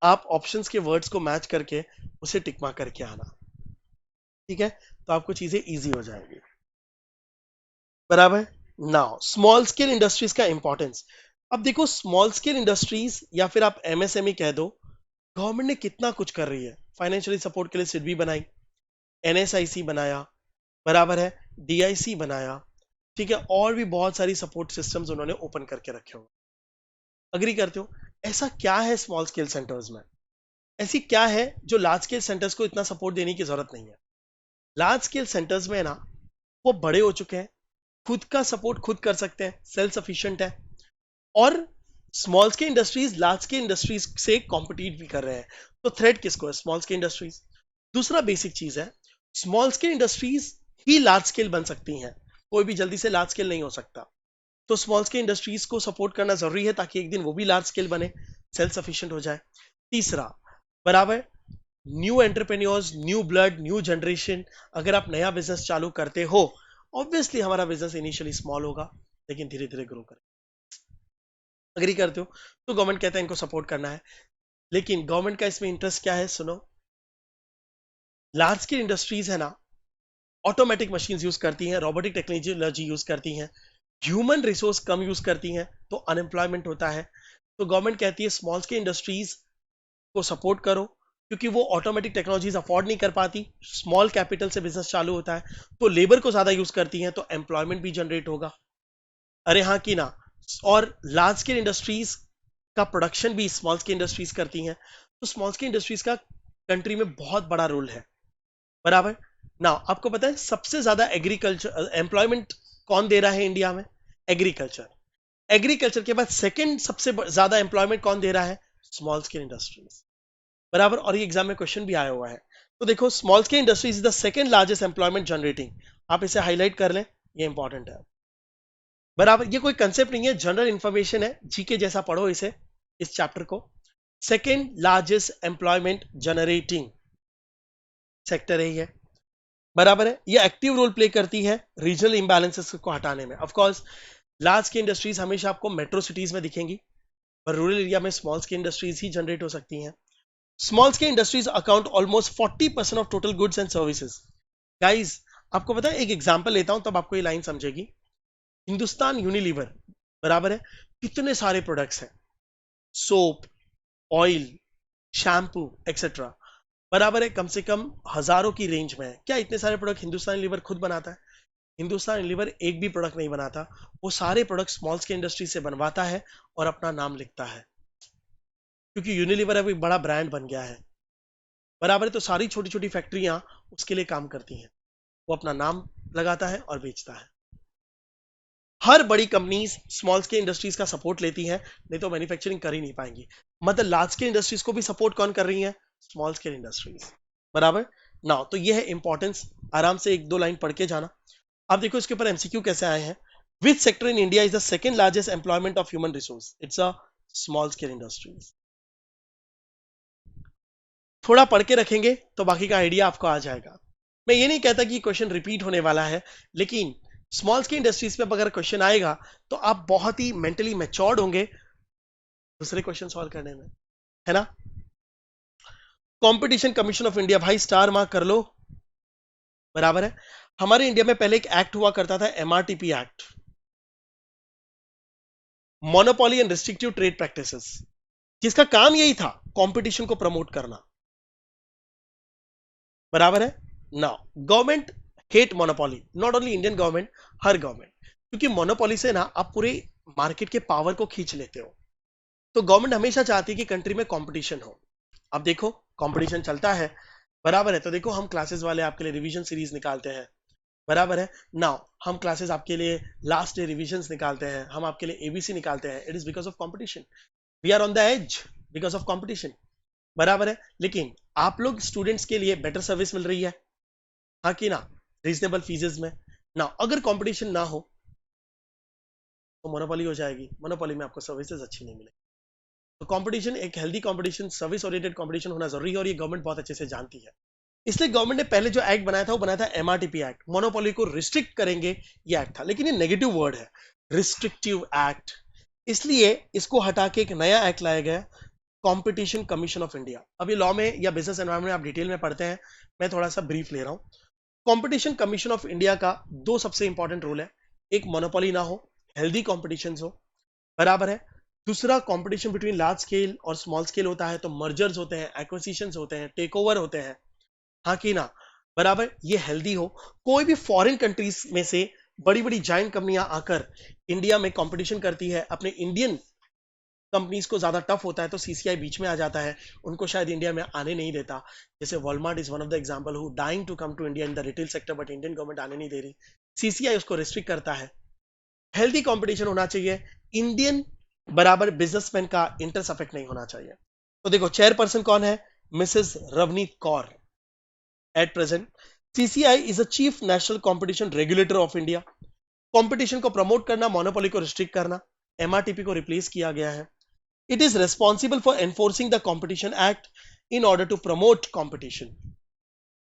आप ऑप्शंस के वर्ड्स को मैच करके उसे टिक मार्क करके आना. ठीक है, तो आपको चीजें इजी हो जाएंगी. बराबर. नाउ स्मॉल स्केल इंडस्ट्रीज का इंपॉर्टेंस. अब देखो स्मॉल स्केल इंडस्ट्रीज या फिर आप एमएसएमई कह दो, गवर्नमेंट ने कितना कुछ कर रही है. फाइनेंशियली सपोर्ट के लिए सिडबी बनाई, एनएसआईसी बनाया, बराबर है, डीआईसी बनाया. ठीक है, और भी बहुत सारी सपोर्ट सिस्टम्स उन्होंने ओपन करके रखे हो. अग्री करते हो? ऐसा क्या है स्मॉल स्केल सेंटर्स में, ऐसी क्या है जो लार्ज स्केल सेंटर्स को इतना सपोर्ट देने की जरूरत नहीं है. लार्ज स्केल सेंटर्स में ना वो बड़े हो चुके हैं, खुद का सपोर्ट खुद कर सकते हैं, सेल्फ सफिशिएंट है, और small scale industries large scale industries से कॉम्पिटिट भी कर रहे हैं. तो थ्रेट किसको है? Small scale industries. दूसरा बेसिक चीज है, स्मॉल स्केल इंडस्ट्रीज ही लार्ज स्केल बन सकती हैं, कोई भी जल्दी से लार्ज स्केल नहीं हो सकता. तो स्मॉल स्केल इंडस्ट्रीज को सपोर्ट करना जरूरी है ताकि एक दिन वो भी लार्ज स्केल बने, सेल्फ सफिशिएंट हो जाए. तीसरा, बराबर, new entrepreneurs, new blood, new generation. अगर आप नया बिजनेस चालू करते हो, ऑब्वियसली हमारा बिजनेस इनिशियली स्मॉल होगा लेकिन धीरे धीरे ग्रो करें. अग्री करते हो? तो गवर्नमेंट कहता है इनको सपोर्ट करना है, लेकिन गवर्नमेंट का इसमें इंटरेस्ट क्या है? सुनो, लार्ज स्केल इंडस्ट्रीज है ना, ऑटोमेटिक मशीन यूज करती हैं, रोबोटिक टेक्नोलॉजी यूज करती हैं, ह्यूमन रिसोर्स कम यूज करती हैं, तो अनएम्प्लॉयमेंट होता है. तो गवर्नमेंट कहती है स्मॉल स्केल इंडस्ट्रीज को सपोर्ट करो, क्योंकि वो ऑटोमेटिक टेक्नोलॉजीज अफोर्ड नहीं कर पाती, स्मॉल कैपिटल से बिजनेस चालू होता है, तो लेबर को ज्यादा यूज करती हैं, तो एम्प्लॉयमेंट भी जनरेट होगा. अरे हाँ कि ना. और लार्ज स्केल इंडस्ट्रीज का प्रोडक्शन भी स्मॉल स्केल इंडस्ट्रीज करती हैं, तो स्मॉल स्केल इंडस्ट्रीज का कंट्री में बहुत बड़ा रोल है. बराबर. ना आपको पता है सबसे ज्यादा एग्रीकल्चर एम्प्लॉयमेंट कौन दे रहा है इंडिया में? एग्रीकल्चर. एग्रीकल्चर के बाद सेकंड सबसे ज्यादा एम्प्लॉयमेंट कौन दे रहा है? Small scale industries. बराबर. और ये एग्जाम में क्वेश्चन भी आया हुआ है. तो देखो small scale industries is the second largest employment generating. आप इसे हाईलाइट कर लें, ये इंपॉर्टेंट है. बराबर. ये कोई कंसेप्ट नहीं है, जनरल इंफॉर्मेशन है, जीके जैसा पढ़ो इसे, इस चैप्टर को. Second largest employment generating sector है ये. बराबर है. ये एक्टिव रोल प्ले करती है रीजनल इंबैलेंसेस को हटाने में. Of course large scale industries हमेशा आपको मेट्रो सिटीज में दिखेंगी, पर रूरल एरिया में स्मॉल स्केल इंडस्ट्रीज ही जनरेट हो सकती हैं. Small scale industries account almost 40% of total goods and services. Guys आपको पता है, एक एग्जांपल लेता हूं तब आपको ये लाइन समझेगी. हिंदुस्तान यूनिलीवर, बराबर है, कितने सारे प्रोडक्ट्स हैं, सोप, ऑयल, शैम्पू एक्सेट्रा, बराबर है, कम से कम हजारों की रेंज में है. क्या इतने सारे प्रोडक्ट हिंदुस्तान लीवर खुद बनाता है? हिंदुस्तान लीवर एक भी प्रोडक्ट नहीं बनाता, वो सारे प्रोडक्ट स्मॉल स्केल इंडस्ट्री से बनवाता है और अपना नाम लिखता है, क्योंकि यूनिलीवर अभी बड़ा ब्रांड बन गया है. बराबर है. तो सारी छोटी छोटी फैक्ट्रियां उसके लिए काम करती हैं, वो अपना नाम लगाता है और बेचता है. हर बड़ी कंपनीज स्मॉल स्केल इंडस्ट्रीज का सपोर्ट लेती हैं, नहीं तो मैन्युफैक्चरिंग कर ही नहीं पाएंगी। मतलब लार्ज स्केल इंडस्ट्रीज को भी सपोर्ट कौन कर रही है? Small scale industries. बराबर ना, तो ये है इंपॉर्टेंस, आराम से एक दो लाइन पढ़ के जाना। अब देखो इसके ऊपर एमसीक्यू कैसे आए हैं। Which sector in India is the second largest employment of human resource? It's a small scale industries. थोड़ा पढ़ के रखेंगे तो बाकी का आइडिया आपको आ जाएगा। मैं ये नहीं कहता कि क्वेश्चन रिपीट होने वाला है, लेकिन स्मॉल स्केल इंडस्ट्रीज पे अगर क्वेश्चन आएगा तो आप बहुत ही मेंटली मैच्योर्ड होंगे दूसरे क्वेश्चन सॉल्व करने में, है ना। कंपटीशन कमीशन ऑफ इंडिया, भाई स्टार मार्क कर लो। बराबर है। हमारे इंडिया में पहले एक एक्ट हुआ करता था, MRTP act, monopoly and restrictive trade practices, जिसका काम यही था कंपटीशन को प्रमोट करना। बराबर है ना। Government hate monopoly, not only Indian government, her government, क्योंकि मोनोपोली से ना आप पूरे मार्केट के पावर को खींच लेते हो। तो गवर्नमेंट हमेशा चाहती है कि कंट्री में कंपटीशन हो। अब देखो कंपटीशन चलता है, बराबर है, तो देखो हम क्लासेस वाले आपके लिए रिवीजन सीरीज निकालते हैं। बराबर है। नाउ हम क्लासेस आपके लिए लास्ट डे रिविजन निकालते हैं, हम आपके लिए एबीसी निकालते हैं। It is because of competition, we are on the edge because of competition. बराबर है। लेकिन आप लोग स्टूडेंट्स के लिए बेटर सर्विस मिल रही है, हाँ कि ना, रीजनेबल फीसेस में ना। अगर कंपटीशन ना हो तो मोनोपोली हो जाएगी, मोनोपोली में आपको सर्विसेज अच्छी नहीं मिलेगी। तो कंपटीशन, एक healthy competition, service oriented competition होना जरूरी है, और ये गवर्नमेंट बहुत अच्छे से जानती है। इसलिए गवर्नमेंट ने पहले जो एक्ट बनाया था वो बनाया था एमआरटीपी एक्ट, मोनोपोली को रिस्ट्रिक्ट करेंगे ये एक्ट था। लेकिन ये नेगेटिव वर्ड है, रिस्ट्रिक्टिव एक्ट, इसलिए इसको हटा के एक नया एक्ट लाया गया, कंपटीशन कमीशन ऑफ इंडिया। अब ये लॉ में या बिजनेस एनवायरमेंट में आप डिटेल में पढ़ते हैं, मैं थोड़ा सा ब्रीफ ले रहा हूं। कंपटीशन कमीशन ऑफ इंडिया का दो सबसे इंपॉर्टेंट रूल है, एक मोनोपोली ना हो, हेल्दी कॉम्पिटिशन हो। बराबर है। दूसरा, कंपटीशन बिटवीन लार्ज स्केल और स्मॉल स्केल होता है तो मर्जर्स होते हैं, एक्विजिशंस होते हैं, टेक ओवर होते हैं, हाँ कि ना। बराबर, ये हेल्दी हो। कोई भी फॉरेन कंट्रीज में से बड़ी बड़ी जाइंट कंपनियां आकर इंडिया में कंपटीशन करती है, अपने इंडियन कंपनीज को ज्यादा टफ होता है तो सीसीआई बीच में आ जाता है, उनको शायद इंडिया में आने नहीं देता। जैसे Walmart is one of the example who dying to come to India in the retail sector, but Indian government आने नहीं दे रही, सीसीआई उसको रिस्ट्रिक्ट करता है। हेल्दी कंपटीशन होना चाहिए, इंडियन बराबर बिजनेसमैन का इंटरेस्ट अफेक्ट नहीं होना चाहिए। तो देखो चेयरपर्सन कौन है? Mrs Ravneet Kaur. At present CCI is a chief national competition regulator of India. Competition को प्रमोट करना, मोनोपोली को रिस्ट्रिक्ट करना, एमआरटीपी को रिप्लेस किया गया है। It is responsible for enforcing the competition act in order to promote competition.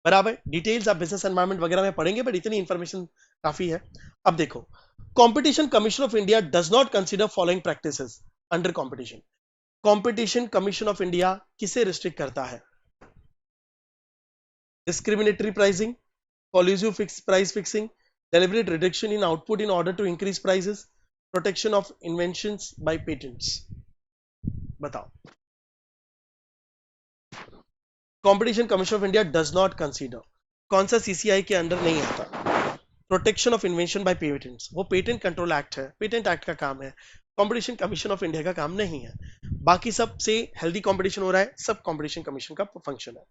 बराबर, डिटेल्स आप बिजनेस एनवायरमेंट वगैरह में पढ़ेंगे, बट इतनी इंफॉर्मेशन काफी है। अब देखो, competition commission of India does not consider following practices under competition. Competition commission of India किसे रिस्ट्रिक्ट करता है? discriminatory pricing, collusive price fixing, deliberate reduction in output in order to increase prices, protection of inventions by patents। बताओ। Competition commission of India does not consider, कौन सा सीसीआई के अंडर नहीं आता? Protection of invention by patents, वो पेटेंट कंट्रोल एक्ट है, पेटेंट एक्ट का काम है, कंपटीशन कमीशन ऑफ इंडिया का काम नहीं है। बाकी सब से हेल्दी कंपटीशन हो रहा है, सब कंपटीशन कमीशन का फंक्शन है।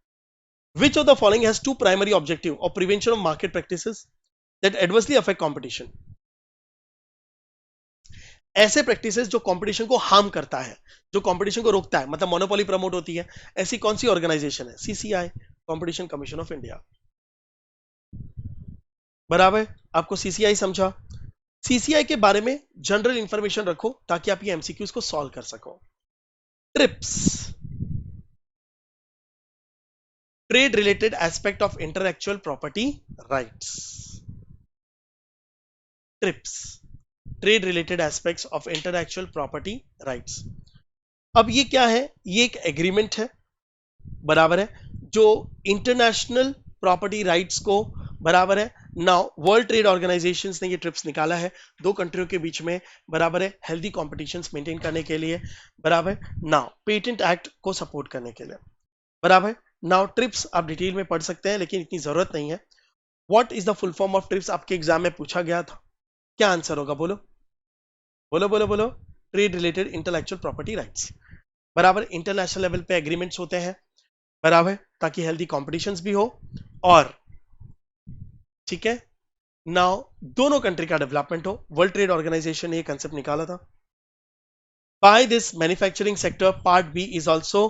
Which of the following has two primary objective of prevention of market practices that adversely affect competition? ऐसे प्रैक्टिसेस जो कंपटीशन को हार्म करता है, जो कंपटीशन को रोकता है, मतलब मोनोपोली प्रमोट होती है, ऐसी कौन सी ऑर्गेनाइजेशन है? CCI, competition commission of India. बराबर, आपको सीसीआई समझा। सीसीआई के बारे में जनरल इंफॉर्मेशन रखो ताकि आप ये एमसीक्यूज को सॉल्व कर सको। Trips, trade related aspect of intellectual property rights. Trips, trade related aspects of intellectual property rights. अब ये क्या है? ये एक एग्रीमेंट है, बराबर है, जो इंटरनेशनल प्रॉपर्टी राइट्स को, बराबर है, नाउ वर्ल्ड ट्रेड ऑर्गेनाइजेशन ने ये ट्रिप्स निकाला है दो कंट्रियों के बीच में, बराबर है, हेल्दी कॉम्पिटिशन मेंटेन करने के लिए, बराबर, नाउ पेटेंट एक्ट को सपोर्ट करने के लिए, बराबर। नाउ ट्रिप्स आप डिटेल में पढ़ सकते हैं, लेकिन इतनी जरूरत नहीं है। What is the full form of trips? आपके एग्जाम में पूछा गया था, क्या आंसर होगा? बोलो बोलो बोलो बोलो। Trade related intellectual property rights, बराबर, इंटरनेशनल लेवल पे एग्रीमेंट्स होते हैं, बराबर, ताकि हेल्दी कॉम्पिटिशंस भी हो, और ठीक है, नाउ दोनों कंट्री का डेवलपमेंट हो। वर्ल्ड ट्रेड ऑर्गेनाइजेशन ने ये कंसेप्ट निकाला था। By this manufacturing sector part B is also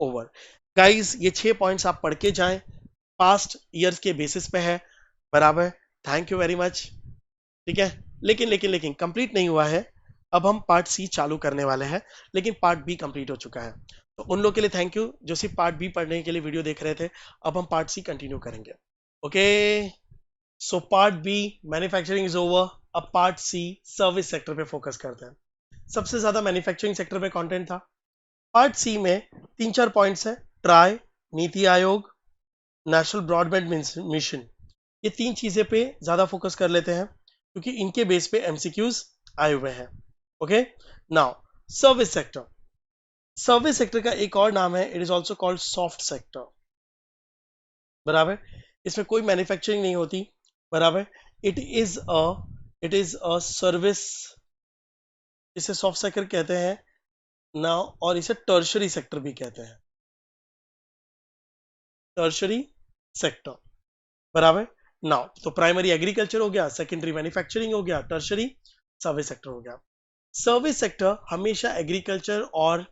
over. Guys ये 6 पॉइंट्स आप पढ़ के जाएं, पास्ट ईयर्स के बेसिस पे है, बराबर। Thank you very much. ठीक है, लेकिन कंप्लीट नहीं हुआ है। अब हम पार्ट सी चालू करने वाले हैं, लेकिन पार्ट बी कंप्लीट हो चुका है। तो उन लोगों के लिए थैंक यू जो सिर्फ पार्ट बी पढ़ने के लिए वीडियो देख रहे थे। अब हम पार्ट सी कंटिन्यू करेंगे। Okay, so part B manufacturing is over. अब पार्ट सी सर्विस सेक्टर पे फोकस करते हैं। सबसे ज्यादा मैन्युफैक्चरिंग सेक्टर पे कंटेंट था। पार्ट सी में 3-4 पॉइंट्स है। Try, NITI Aayog, national broadband mission, ये 3 चीजें पे ज्यादा फोकस कर लेते हैं क्योंकि इनके बेस पे एमसीक्यूज आए हुए हैं। Okay, now service sector. Service sector का एक और नाम है, it is also called soft sector, बराबर। इसमें कोई मैन्युफैक्चरिंग नहीं होती, बराबर। इट इज अ सर्विस, इसे सॉफ्ट सेक्टर कहते हैं नाउ, और इसे टर्शरी सेक्टर भी कहते हैं, टर्शरी सेक्टर, बराबर। नाउ तो प्राइमरी एग्रीकल्चर हो गया, सेकेंडरी मैन्युफैक्चरिंग हो गया, टर्शरी सर्विस सेक्टर हो गया। सर्विस सेक्टर हमेशा एग्रीकल्चर और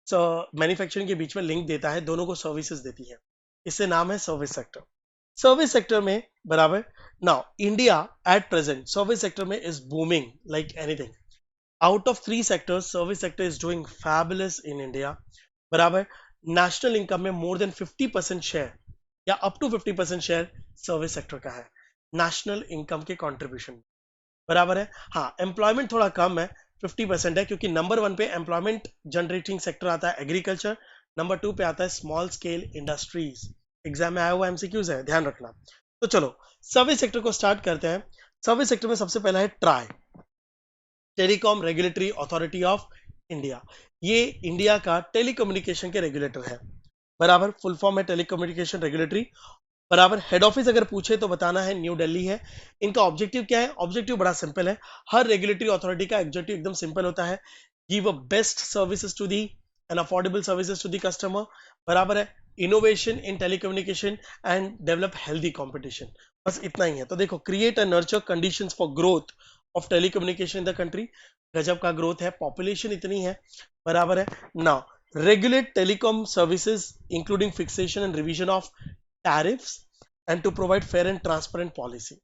मैन्युफैक्चरिंग के बीच में लिंक देता है, दोनों को सर्विसेज देती है, इससे नाम है सर्विस सेक्टर। सर्विस सेक्टर में, बराबर। Now India at present service sector में is booming like anything. Out of 3 sectors service sector is doing fabulous in India, बराबर। नेशनल इनकम में मोर देन 50% शेयर या up to 50% share service sector का है, नेशनल इनकम के कंट्रीब्यूशन, बराबर है। हाँ, एम्प्लॉयमेंट थोड़ा कम है, 50% है, क्योंकि नंबर 1 पे एम्प्लॉयमेंट जनरेटिंग सेक्टर आता है एग्रीकल्चर, नंबर 2 पे आता है स्मॉल स्केल इंडस्ट्रीज। एग्जाम में आया हुआ एमसीक्यूज है, ध्यान रखना। तो चलो सर्विस सेक्टर को स्टार्ट करते हैं। सर्विस सेक्टर में सबसे पहला है try, telecom regulatory authority of India. ये इंडिया का टेलीकम्युनिकेशन के रेगुलेटर है, बराबर। फुल फॉर्म है टेलीकम्युनिकेशन रेगुलेटरी, बराबर। हेड ऑफिस अगर पूछे तो बताना है न्यू दिल्ली है। इनका ऑब्जेक्टिव क्या है? ऑब्जेक्टिव बड़ा सिंपल है, हर रेगुलेटरी अथॉरिटी का ऑब्जेक्टिव एकदम सिंपल होता है, give a best services to the and affordable services to the customer, बराबर है। Innovation in telecommunication and develop healthy competition, बस इतना ही है। तो देखो, create and nurture conditions for growth of telecommunication in the country, गजब का ग्रोथ है, पॉपुलेशन इतनी है, बराबर है। Now regulate telecom services including fixation and revision of tariffs and to provide fair and transparent policy,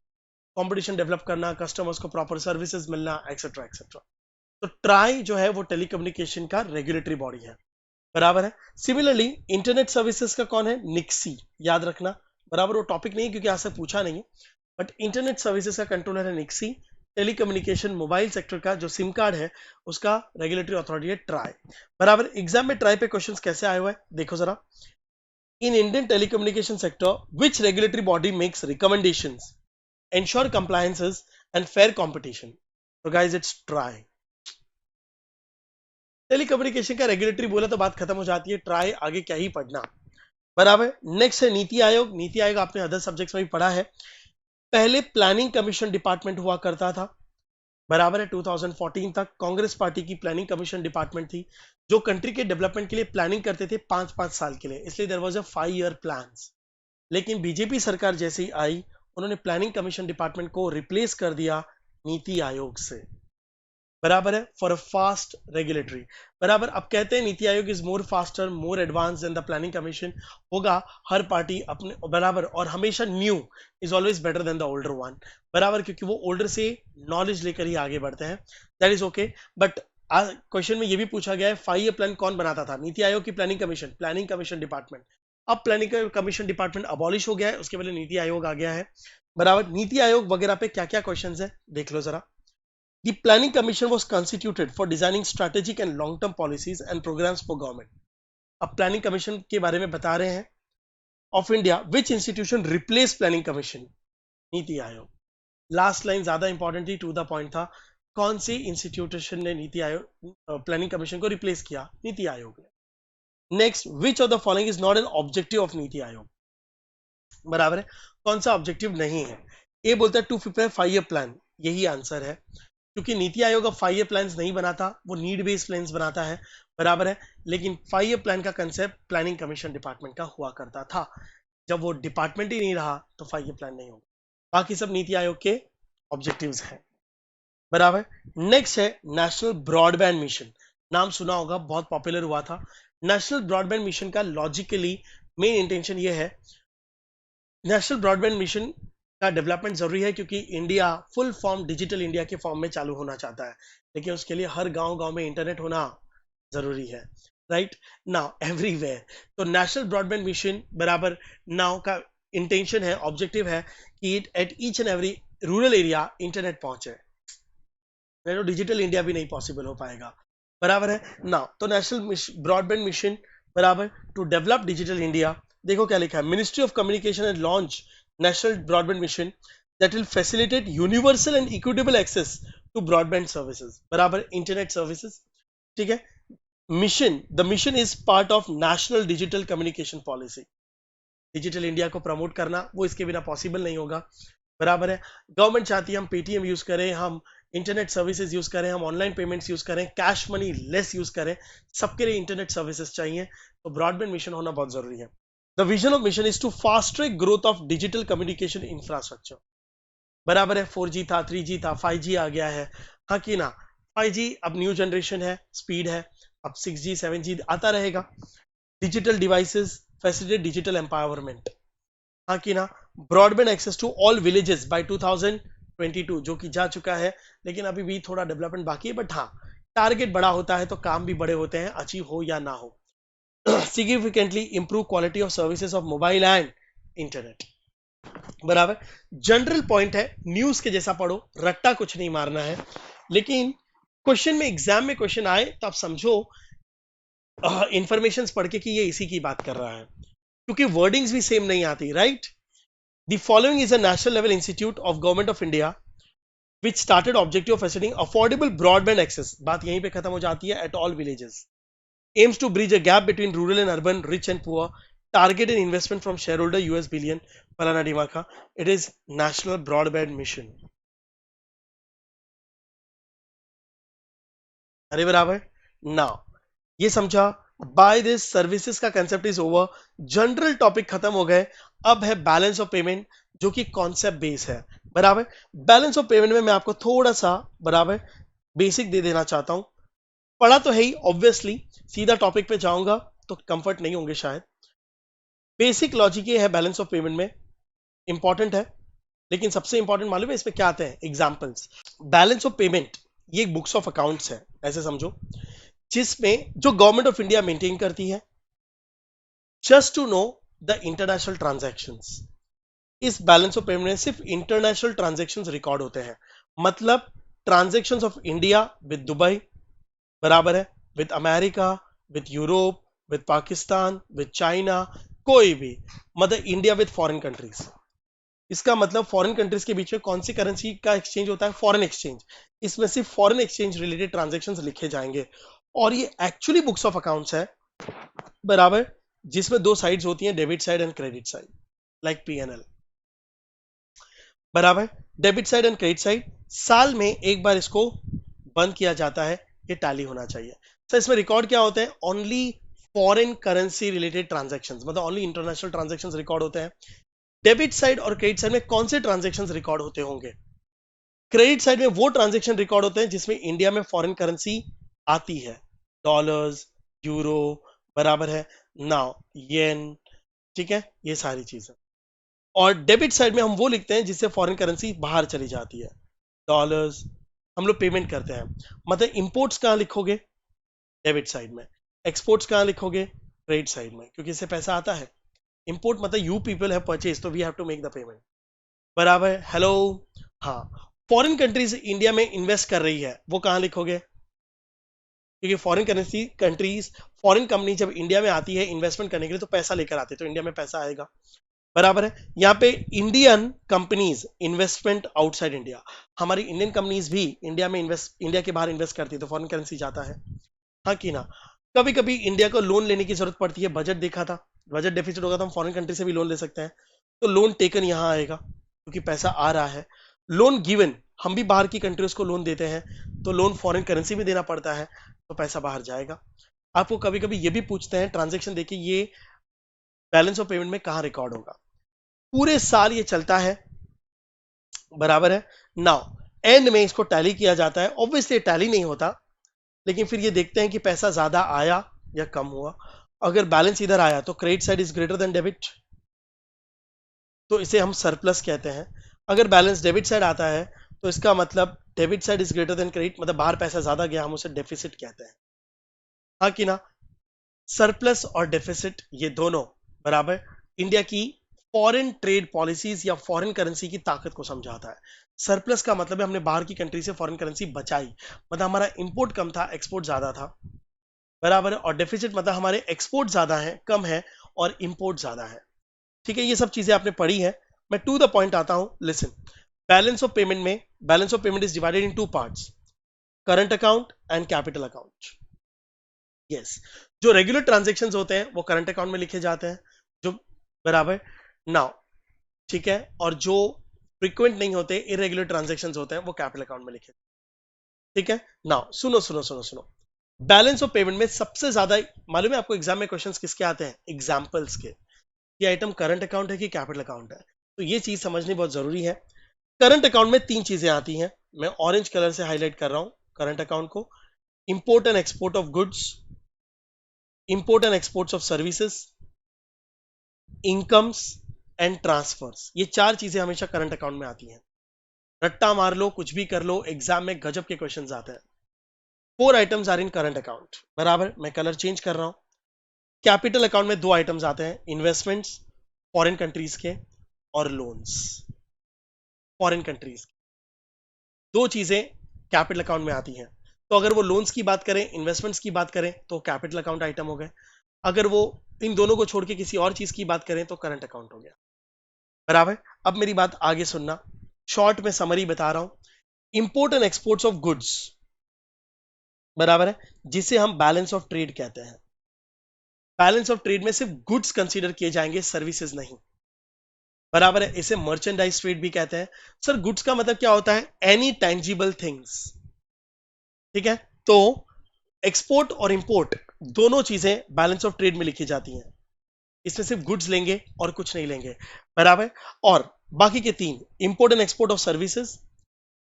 competition develop करना, कस्टमर्स को प्रॉपर सर्विसेज मिलना, एक्सेट्रा एक्सेट्रा। तो ट्राई जो है वो टेलीकम्युनिकेशन का रेगुलेटरी बॉडी है, बराबर है। सिमिलरली इंटरनेट सर्विसेज का कौन है? निक्सी, याद रखना, बराबर। वो टॉपिक नहीं है क्योंकि आज से पूछा नहीं है, बट इंटरनेट सर्विसेज का कंट्रोलर है निक्सी। टेलीकम्युनिकेशन मोबाइल सेक्टर का जो सिम कार्ड है उसका रेगुलेटरी अथॉरिटी है ट्राई, बराबर। एग्जाम में ट्राई पे क्वेश्चंस कैसे आए हुए हैं देखो जरा। In Indian telecommunication sector, which regulatory body makes recommendations, ensure compliances and fair competition? So guys, it's TRAI. Telecommunication का रेगुलेटरी बोला तो बात खत्म हो जाती है, ट्राई आगे क्या ही पढ़ना, बराबर। नेक्स्ट है नीति आयोग। नीति आयोग आपने अदर सब्जेक्ट्स में भी पढ़ा है। पहले प्लानिंग कमीशन डिपार्टमेंट हुआ करता था, बराबर है। 2014 तक कांग्रेस पार्टी की प्लानिंग कमीशन डिपार्टमेंट थी, जो कंट्री के डेवलपमेंट के लिए प्लानिंग करते थे 5-5 साल के लिए, इसलिए there was a 5 year plans. लेकिन बीजेपी सरकार जैसे ही आई, उन्होंने प्लानिंग कमीशन डिपार्टमेंट को रिप्लेस कर दिया नीति आयोग से, बराबर है, फॉर अ फास्ट रेगुलेटरी, बराबर। अब कहते हैं Niti Aayog is more faster more advance than the planning commission, होगा हर पार्टी अपने, बराबर। और हमेशा new is always better than the older one, बराबर, क्योंकि वो ओल्डर से नॉलेज लेकर ही आगे बढ़ते हैं, that is okay. But question में ये भी पूछा गया है 5 ईयर प्लान कौन बनाता था? नीति आयोग की प्लानिंग कमीशन डिपार्टमेंट। अब प्लानिंग कमीशन डिपार्टमेंट अबॉलिश हो गया है, उसके पहले नीति आयोग आ गया है, बराबर। नीति आयोग वगैरह पे क्या क्या क्वेश्चन है देख लो जरा। The Planning Commission was constituted for designing strategic and long-term policies and programs for government. अब प्लानिंग कमीशन के बारे में बता रहे हैं of India, which institution replace planning commission? NITI Aayog. Last line ज्यादा इंपॉर्टेंट थी, टू द पॉइंट था, कौन सी इंस्टीट्यूशन ने नीति आयोग प्लानिंग कमीशन को रिप्लेस किया? नीति आयोग ने। Next, which of the following is not an objective of NITI Aayog, बराबर है, कौन सा ऑब्जेक्टिव नहीं है? ए बोलता है टू प्रिपेयर 5 ईयर प्लान, यही आंसर है, क्योंकि नीति आयोग अब 5 ईयर प्लान्स नहीं बनाता, वो नीड बेस्ड प्लान्स बनाता है, बराबर है। लेकिन 5 ईयर प्लान का कंसेप्ट प्लानिंग कमीशन डिपार्टमेंट का हुआ करता था, जब वो डिपार्टमेंट ही नहीं रहा तो 5 ईयर प्लान नहीं होगा, बाकी सब नीति आयोग के ऑब्जेक्टिव्स हैं, बराबर। नेक्स्ट है नेशनल ब्रॉडबैंड मिशन, नाम सुना होगा, बहुत पॉपुलर हुआ था। नेशनल ब्रॉडबैंड मिशन का लॉजिकली मेन इंटेंशन ये है, नेशनल ब्रॉडबैंड मिशन का डेवलपमेंट जरूरी है क्योंकि India full form digital India के फॉर्म में चालू होना चाहता है, लेकिन उसके लिए हर गांव गांव में इंटरनेट होना जरूरी है, राइट नाउ एवरीवेयर। तो नेशनल ब्रॉडबैंड मिशन बराबर नाउ का इंटेंशन है, ऑब्जेक्टिव है कि at each and every rural area internet पहुंचे, नहीं तो डिजिटल इंडिया भी नहीं पॉसिबल हो पाएगा, बराबर है ना। तो नेशनल ब्रॉडबैंड मिशन बराबर टू डेवलप डिजिटल इंडिया, देखो क्या लिखा है, ministry of communication and launch national broadband mission that will facilitate universal and equitable access to broadband services, बराबर इंटरनेट सर्विसेज, ठीक है। Mission, the mission is part of national digital communication policy, digital India को प्रमोट करना वो इसके बिना पॉसिबल नहीं होगा, बराबर है। गवर्नमेंट चाहती है हम पेटीएम यूज करें, हम इंटरनेट सर्विसेज यूज करें, हम ऑनलाइन पेमेंट्स यूज करें, कैश मनी लेस यूज करें, सबके लिए इंटरनेट सर्विसेज चाहिए, तो ब्रॉडबैंड मिशन होना बहुत जरूरी है। The vision of mission is to fast track growth of digital communication infrastructure, बराबर है। 4G था, 3G था, 5G आ गया है, हाँ कि ना। 5G अब न्यू जनरेशन है, स्पीड है, अब 6G 7G आता रहेगा। Digital devices facilitate digital empowerment, हाँ कि ना। Broadband access to all villages by 2022, जो कि जा चुका है, लेकिन अभी भी थोड़ा डेवलपमेंट बाकी है, बट हाँ टारगेट बड़ा होता है तो काम भी बड़े होते हैं, अचीव हो या ना हो। Significantly improve quality of services of mobile and internet, बराबर। जनरल पॉइंट है, न्यूज के जैसा पढ़ो, रट्टा कुछ नहीं मारना है, लेकिन क्वेश्चन में, एग्जाम में क्वेश्चन आए तो आप समझो इंफॉर्मेशन पढ़ के कि ये इसी की बात कर रहा है, क्योंकि वर्डिंग्स भी सेम नहीं आती, right. The following is a national level institute of Government of India which started objective of facilitating affordable broadband access, बात यहीं पे खत्म हो जाती है, at all villages, aims to bridge a gap between rural and urban, rich and poor, targeted investment from shareholder US billion, फलाना डिमाका, it is national broadband mission, अरे बराबर ना। ये समझा, बाय दिस सर्विसेज का concept is over, general topic खत्म हो गए, अब है बैलेंस ऑफ पेमेंट जो कि कॉन्सेप्ट बेस है, बराबर। बैलेंस ऑफ पेमेंट में मैं आपको थोड़ा सा बराबर बेसिक दे देना चाहता हूं, पढ़ा तो है ही ऑब्वियसली, सीधा टॉपिक पे जाऊंगा तो कंफर्ट नहीं होंगे शायद। बेसिक लॉजिक ये है बैलेंस ऑफ पेमेंट में, इंपॉर्टेंट है, लेकिन सबसे इंपॉर्टेंट मालूम है इसमें क्या आते हैं, एग्जाम्पल्स। बैलेंस ऑफ पेमेंट ये बुक्स ऑफ अकाउंट्स है, ऐसे समझो, जिसमें जो गवर्नमेंट ऑफ इंडिया मेंटेन करती है, just to know the international transactions. इस बैलेंस ऑफ पेमेंट में सिर्फ इंटरनेशनल ट्रांजैक्शंस रिकॉर्ड होते हैं, मतलब transactions of India with Dubai, बराबर है, with America, with Europe, with Pakistan, with China, कोई भी, मतलब इंडिया विद फॉरेन कंट्रीज। इसका मतलब फॉरेन कंट्रीज के बीच में कौन सी करेंसी का एक्सचेंज होता है, फॉरेन एक्सचेंज, इसमें सिर्फ फॉरेन एक्सचेंज रिलेटेड ट्रांजैक्शंस लिखे जाएंगे, और ये एक्चुअली बुक्स ऑफ अकाउंट्स है, बराबर, जिसमें दो साइड्स होती हैं, debit side and credit side, like P&L, बराबर। Debit side and credit side साल में एक बार इसको बंद किया जाता है, ये टैली होना चाहिए। तो इसमें रिकॉर्ड क्या होते हैं, only foreign currency related transactions, मतलब ओनली इंटरनेशनल ट्रांजैक्शंस रिकॉर्ड होते हैं। डेबिट साइड और क्रेडिट साइड में कौन से ट्रांजैक्शंस रिकॉर्ड होते होंगे, क्रेडिट साइड में वो ट्रांजैक्शन रिकॉर्ड होते हैं जिसमें इंडिया में फॉरेन करेंसी आती है, डॉलर्स, यूरो, बराबर है, नाउ येन, ठीक है, ये सारी चीजें। और डेबिट साइड में हम वो लिखते हैं जिससे फॉरेन करेंसी बाहर चली जाती है, डॉलर्स, हम लोग पेमेंट करते हैं, मतलब इंपोर्ट्स कहाँ लिखोगे, डेबिट साइड में, एक्सपोर्ट्स कहाँ लिखोगे, क्रेडिट साइड में, क्योंकि इससे पैसा आता है। इंपोर्ट मतलब यू पीपल हैव परचेज, तो we have to make the payment, बराबर। हेलो, हाँ, फॉरेन कंट्रीज इंडिया में इन्वेस्ट कर रही है, वो कहाँ लिखोगे, क्योंकि foreign currency countries, foreign company जब इंडिया में आती है इन्वेस्टमेंट करने के लिए तो पैसा लेकर आती है, तो इंडिया में पैसा आएगा, बराबर है। यहाँ पे Indian companies investment outside India, हमारी इंडियन कंपनीज भी इंडिया में इन्वेस्ट, इंडिया के बाहर इन्वेस्ट करती है, तो फॉरेन करेंसी जाता है, हाँ कि ना। कभी कभी इंडिया को लोन लेने की जरूरत पड़ती है, बजट देखा था, बजट डेफिसिट होगा तो हम फॉरेन कंट्री से भी लोन ले सकते हैं, तो लोन टेकन यहाँ आएगा क्योंकि पैसा आ रहा है। लोन गिवन, हम भी बाहर की कंट्रीज को लोन देते हैं, तो लोन फॉरेन करेंसी में देना पड़ता है, तो पैसा बाहर जाएगा। आपको कभी कभी ये भी पूछते हैं ट्रांजेक्शन देखिए, ये बैलेंस ऑफ पेमेंट में कहाँ रिकॉर्ड होगा, पूरे साल ये चलता है, बराबर है। नाउ एंड में इसको टैली किया जाता है, ऑब्वियसली टैली नहीं होता, लेकिन फिर ये देखते हैं कि पैसा ज्यादा आया या कम हुआ। अगर बैलेंस इधर आया तो credit side is greater than debit, तो इसे हम सरप्लस कहते हैं। अगर बैलेंस डेबिट साइड आता है तो इसका मतलब debit side is greater than credit, मतलब बाहर पैसा ज्यादा गया, हम उसे डेफिसिट कहते हैं। हाँ कि ना? सरप्लस और डेफिसिट ये दोनों बराबर इंडिया की फॉरेन ट्रेड पॉलिसीज या फॉरेन करेंसी की ताकत को समझाता है। सरप्लस का मतलब है हमने बाहर की कंट्री से फॉरेन करेंसी बचाई, मतलब हमारा इंपोर्ट कम था, एक्सपोर्ट ज्यादा था, बराबर है। और डेफिसिट मतलब हमारे एक्सपोर्ट ज्यादा है, कम है, और इंपोर्ट ज्यादा है। ठीक है, ये सब चीजें आपने पढ़ी है। मैं टू द पॉइंट आता हूं, लिसन। बैलेंस ऑफ पेमेंट में, balance of payment is divided in two parts, current account and capital account. Yes, जो रेगुलर ट्रांजेक्शन होते हैं वो करंट अकाउंट में लिखे जाते हैं, जो बराबर नाउ, ठीक है, और जो फ्रीक्वेंट नहीं होते, इरेगुलर ट्रांजेक्शन होते हैं, वो कैपिटल अकाउंट में लिखे। ठीक है, नाउ सुनो सुनो सुनो सुनो, बैलेंस ऑफ पेमेंट में सबसे ज्यादा, मालूम है आपको एग्जाम में क्वेश्चंस किसके आते हैं? एग्जांपल्स के। ये आइटम करंट अकाउंट है कि कैपिटल अकाउंट है, तो ये चीज समझनी बहुत जरूरी है। करंट अकाउंट में तीन चीजें आती हैं, मैं ऑरेंज कलर से हाईलाइट कर रहा हूं करंट अकाउंट को। Import and export of goods, import and exports of services, incomes and transverse, ये चार चीजें हमेशा करंट अकाउंट में आती हैं। रट्टा मार लो, कुछ भी कर लो, एग्जाम में गजब के क्वेश्चंस आते हैं। Four items are in current account, बराबर, मैं कलर चेंज कर रहा हूं। कैपिटल अकाउंट में दो आइटम्स आते हैं, इन्वेस्टमेंट्स फॉरेन कंट्रीज के, और लोन्स फॉरेन कंट्रीज। दो चीजें कैपिटल अकाउंट में आती हैं। तो अगर वो लोन्स की बात करें, इन्वेस्टमेंट्स की बात करें, तो कैपिटल अकाउंट आइटम हो गए। अगर वो इन दोनों को छोड़ के किसी और चीज की बात करें तो करंट अकाउंट हो गया, बराबर। अब मेरी बात आगे सुनना, शॉर्ट में समरी बता रहा हूं। Import and exports of goods, बराबर है, जिसे हम बैलेंस ऑफ ट्रेड कहते हैं। बैलेंस ऑफ ट्रेड में सिर्फ गुड्स कंसीडर किए जाएंगे, सर्विसेज नहीं, बराबर है। इसे मर्चेंडाइज ट्रेड भी कहते हैं। सर गुड्स का मतलब क्या होता है? एनी टेंजिबल थिंग्स, ठीक है। तो एक्सपोर्ट और इंपोर्ट दोनों चीजें बैलेंस ऑफ ट्रेड में लिखी जाती हैं, इसमें सिर्फ गुड्स लेंगे और कुछ नहीं लेंगे, बराबर। और बाकी के तीन, import and export of services,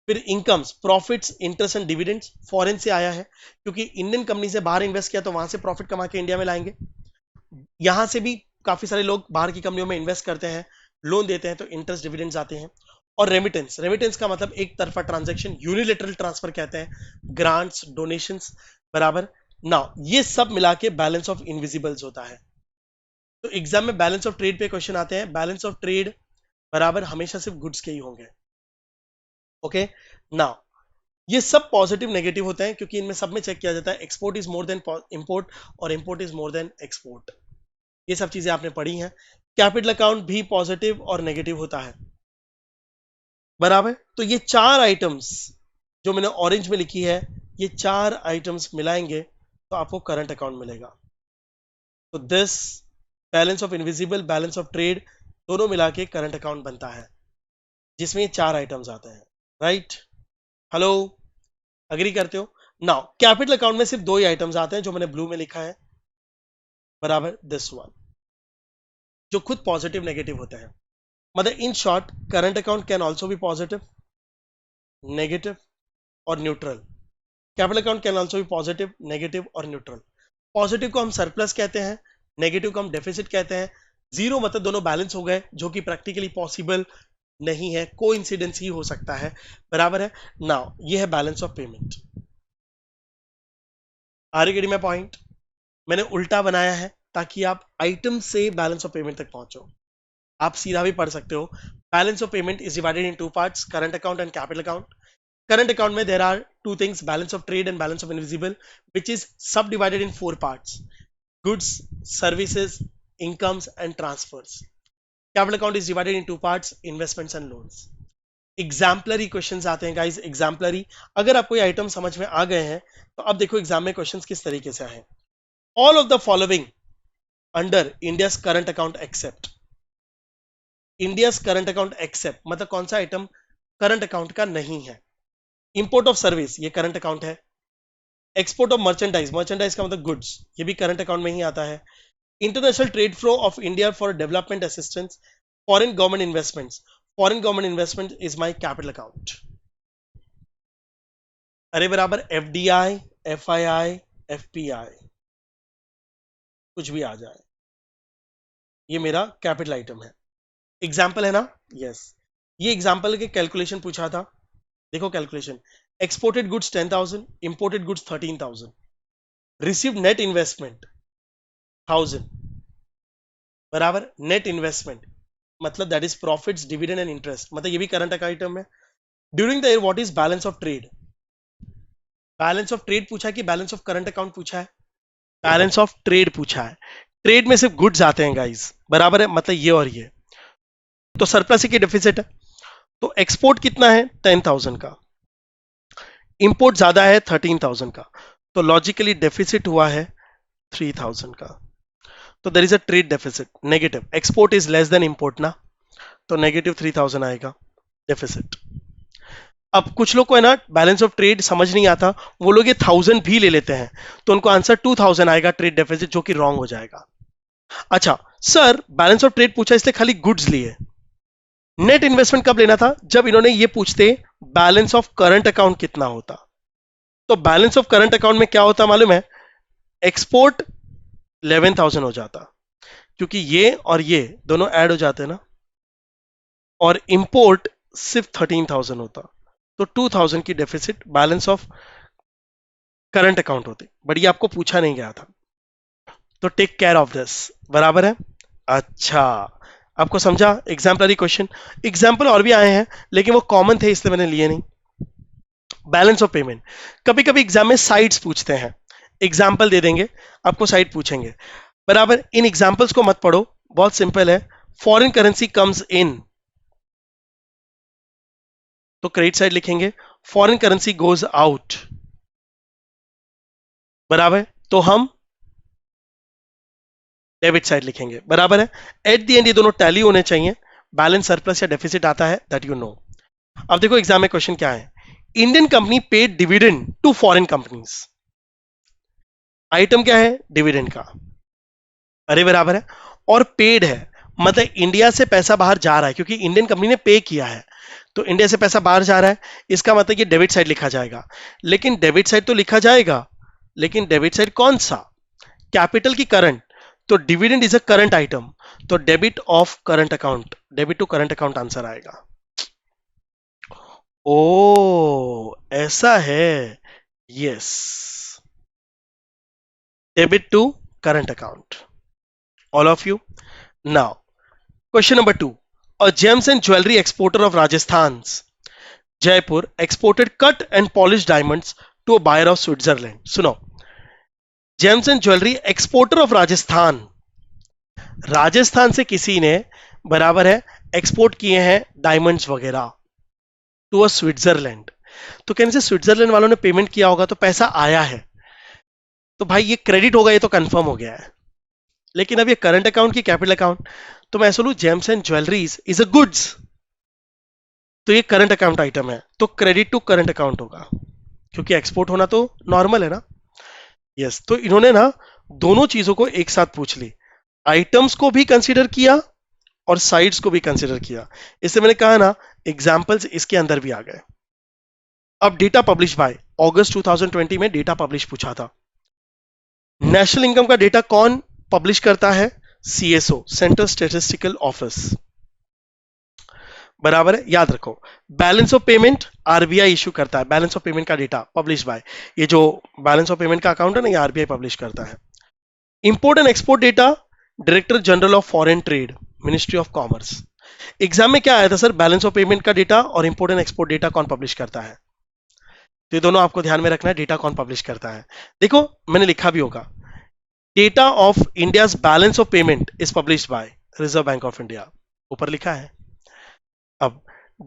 फिर incomes, profits, interest and dividends, foreign से आया है, क्योंकि इंडियन कंपनी से बाहर इन्वेस्ट किया तो वहां से प्रॉफिट कमा के इंडिया में लाएंगे। यहां से भी काफी सारे लोग बाहर की कंपनियों में इन्वेस्ट करते हैं, लोन देते हैं, तो इंटरेस्ट डिविडेंड्स आते हैं। और रेमिटेंस, रेमिटेंस का मतलब एक तरफा ट्रांजैक्शन, यूनिलेटरल ट्रांसफर कहते हैं, ग्रांट्स, डोनेशंस, बराबर। नाउ ये सब मिला के बैलेंस ऑफ इनविजिबल्स होता है। तो एग्जाम में बैलेंस ऑफ ट्रेड पे क्वेश्चन आते हैं, बैलेंस ऑफ ट्रेड बराबर हमेशा सिर्फ गुड्स के ही होंगे। ओके, नाउ ये सब पॉजिटिव नेगेटिव होते हैं, क्योंकि इनमें सब में चेक किया जाता है export is more than import और import is more than export. ये सब चीजें आपने पढ़ी हैं। कैपिटल अकाउंट भी पॉजिटिव और नेगेटिव होता है, बराबर। तो ये चार आइटम्स जो मैंने ऑरेंज में लिखी है, ये चार आइटम्स मिलाएंगे तो आपको करंट अकाउंट मिलेगा। तो this balance of invisible, balance of trade, दोनों मिला के करंट अकाउंट बनता है, जिसमें ये चार आइटम्स आते हैं, राइट? हेलो, अग्री करते हो? नाउ कैपिटल अकाउंट में सिर्फ दो ही आइटम्स आते हैं जो मैंने ब्लू में लिखा है, बराबर, दिस वन, जो खुद पॉजिटिव नेगेटिव होते हैं। मतलब in short, current account can also be positive, negative और neutral. Capital account can also be positive, negative और न्यूट्रल। पॉजिटिव को हम सरप्लस कहते हैं, नेगेटिव को हम डेफिसिट कहते हैं। जीरो मतलब दोनों बैलेंस हो गए, जो कि प्रैक्टिकली पॉसिबल नहीं है, कोइंसिडेंस ही हो सकता है, बराबर है। नाउ ये है बैलेंस ऑफ पेमेंट। आगे में पॉइंट मैंने उल्टा बनाया है ताकि आप आइटम से बैलेंस ऑफ पेमेंट तक पहुंचो। आप सीधा भी पढ़ सकते हो। Balance of payment is divided in two parts, current account and capital account. Current account में there are two things, balance of trade and balance of invisible, which is subdivided in four parts: goods, services, incomes and transfers. Capital account is divided in two parts: investments and loans. Exemplary questions आते हैं guys, exemplary। अगर आपको ये आइटम समझ में आ गए हैं तो अब देखो एग्जाम में क्वेश्चंस किस तरीके से आए। All of the following under India's current account except, India's current account except मतलब कौन सा आइटम करंट अकाउंट का नहीं है? इंपोर्ट ऑफ सर्विस, ये करंट अकाउंट है। एक्सपोर्ट ऑफ मर्चेंडाइज, मर्चेंडाइज का मतलब गुड्स, ये भी करंट अकाउंट में ही आता है। International trade flow of India for development assistance, foreign government investments, foreign government investment is my capital account. अरे बराबर FDI, FII, FPI कुछ भी आ जाए, ये मेरा कैपिटल आइटम है। एग्जाम्पल है ना? यस। ये एग्जाम्पल के कैलकुलेशन पूछा था, देखो calculation. Exported goods 10,000, imported goods 13,000, received net investment 1000, बराबर नेट इन्वेस्टमेंट मतलब that is profits dividend and interest, मतलब ये भी करंट आइटम है। During the year what is balance of trade? Balance of trade पूछा है कि बैलेंस ऑफ करंट अकाउंट पूछा है? बैलेंस ऑफ ट्रेड पूछा है। ट्रेड में सिर्फ गुड्स आते हैं गाइस, बराबर है, मतलब ये और ये, तो सरप्लस की डेफिसिट है। तो एक्सपोर्ट कितना है? 10,000 का, इंपोर्ट ज्यादा है 13,000 का, तो लॉजिकली डेफिसिट हुआ है 3,000 का। तो there is a trade deficit negative, export is less than import ना, तो नेगेटिव 3,000 आएगा डेफिसिट। अब कुछ लोग को है ना बैलेंस ऑफ ट्रेड समझ नहीं आता, वो लोग ये 1000 भी ले लेते हैं, तो उनको आंसर 2000 आएगा ट्रेड डेफिसिट, जो कि रॉन्ग हो जाएगा। अच्छा सर, बैलेंस ऑफ ट्रेड पूछा इसलिए खाली गुड्स लिए, नेट इन्वेस्टमेंट कब लेना था? जब इन्होंने ये पूछते बैलेंस ऑफ करंट अकाउंट कितना होता। तो बैलेंस ऑफ करंट अकाउंट में क्या होता मालूम है? एक्सपोर्ट 11,000 हो जाता, क्योंकि ये और ये दोनों ऐड हो जाते हैं ना, और इंपोर्ट सिर्फ 13,000 होता, तो 2,000 की deficit balance of current account होती, बट ये आपको पूछा नहीं गया था, तो टेक केयर ऑफ दिस, बराबर है। अच्छा, आपको समझा एग्जाम्पलरी क्वेश्चन? एग्जाम्पल और भी आए हैं लेकिन वो कॉमन थे इसलिए मैंने लिए नहीं। बैलेंस ऑफ पेमेंट, कभी कभी एग्जाम में साइड्स पूछते हैं, एग्जाम्पल दे देंगे आपको, साइड पूछेंगे, बराबर। इन एग्जाम्पल्स को मत पढ़ो, बहुत सिंपल है। फॉरेन करेंसी कम्स इन, तो क्रेडिट साइड लिखेंगे, फॉरेन करेंसी गोज आउट, बराबर, तो हम डेबिट साइड लिखेंगे, बराबर है। एट द एंड ये दोनों टैली होने चाहिए, बैलेंस सरप्लस या डेफिसिट आता है दैट यू नो। अब देखो एग्जाम में क्वेश्चन क्या है, Indian company paid dividend to foreign companies, item क्या है? डिविडेंड का, अरे बराबर है, और पेड है मतलब इंडिया से पैसा बाहर जा रहा है, क्योंकि इंडियन कंपनी ने पे किया है, तो इंडिया से पैसा बाहर जा रहा है, इसका मतलब ये डेबिट साइड लिखा जाएगा। लेकिन डेबिट साइड तो लिखा जाएगा, लेकिन डेबिट साइड कौन सा? कैपिटल की करंट, तो dividend is a current item, तो debit of current account, debit to current account answer आएगा। ओ ऐसा है, yes, debit to current account, all of you. Now question number 2, a gems and jewelry exporter of Rajasthan's Jaipur exported cut and polished diamonds to a buyer of Switzerland. सुनो, James and jewellery exporter of Rajasthan, Rajasthan से किसी ने, बराबर है, एक्सपोर्ट किए हैं डायमंड्स वगैरह टू अ स्विट्जरलैंड, तो कहने से स्विट्जरलैंड वालों ने पेमेंट किया होगा, तो पैसा आया है, तो भाई ये क्रेडिट होगा, ये तो कंफर्म हो गया है। लेकिन अब ये करंट अकाउंट की कैपिटल अकाउंट, तो मैं ऐसा लू James and jewelleries is a goods, तो ये करंट अकाउंट आइटम है, तो क्रेडिट टू करंट अकाउंट होगा, क्योंकि एक्सपोर्ट होना तो नॉर्मल है ना। यस, तो इन्होंने ना दोनों चीजों को एक साथ पूछ ली, आइटम्स को भी कंसीडर किया और साइड्स को भी कंसीडर किया, इससे मैंने कहा ना एग्जांपल्स इसके अंदर भी आ गए। अब डेटा पब्लिश बाय अगस्त 2020 में डेटा पब्लिश पूछा था, नेशनल इनकम का डेटा कौन पब्लिश करता है? सीएसओ, सेंट्रल स्टैटिस्टिकल ऑफिस, बराबर है, याद रखो। Balance of payment RBI issue करता है, बैलेंस ऑफ पेमेंट का डेटा पब्लिश बाय, ये जो बैलेंस ऑफ पेमेंट का अकाउंट है ना, ये आरबीआई पब्लिश करता है। Import and export data director general of foreign trade, ministry of commerce. Exam में क्या आया था सर? बैलेंस ऑफ पेमेंट का डेटा और इंपोर्ट एंड एक्सपोर्ट डेटा कौन पब्लिश करता है? तो ये दोनों आपको ध्यान में रखना है, डेटा कौन पब्लिश करता है। देखो मैंने लिखा भी होगा, data of India's balance of payment is publish by reserve bank of India, ऊपर लिखा है। अब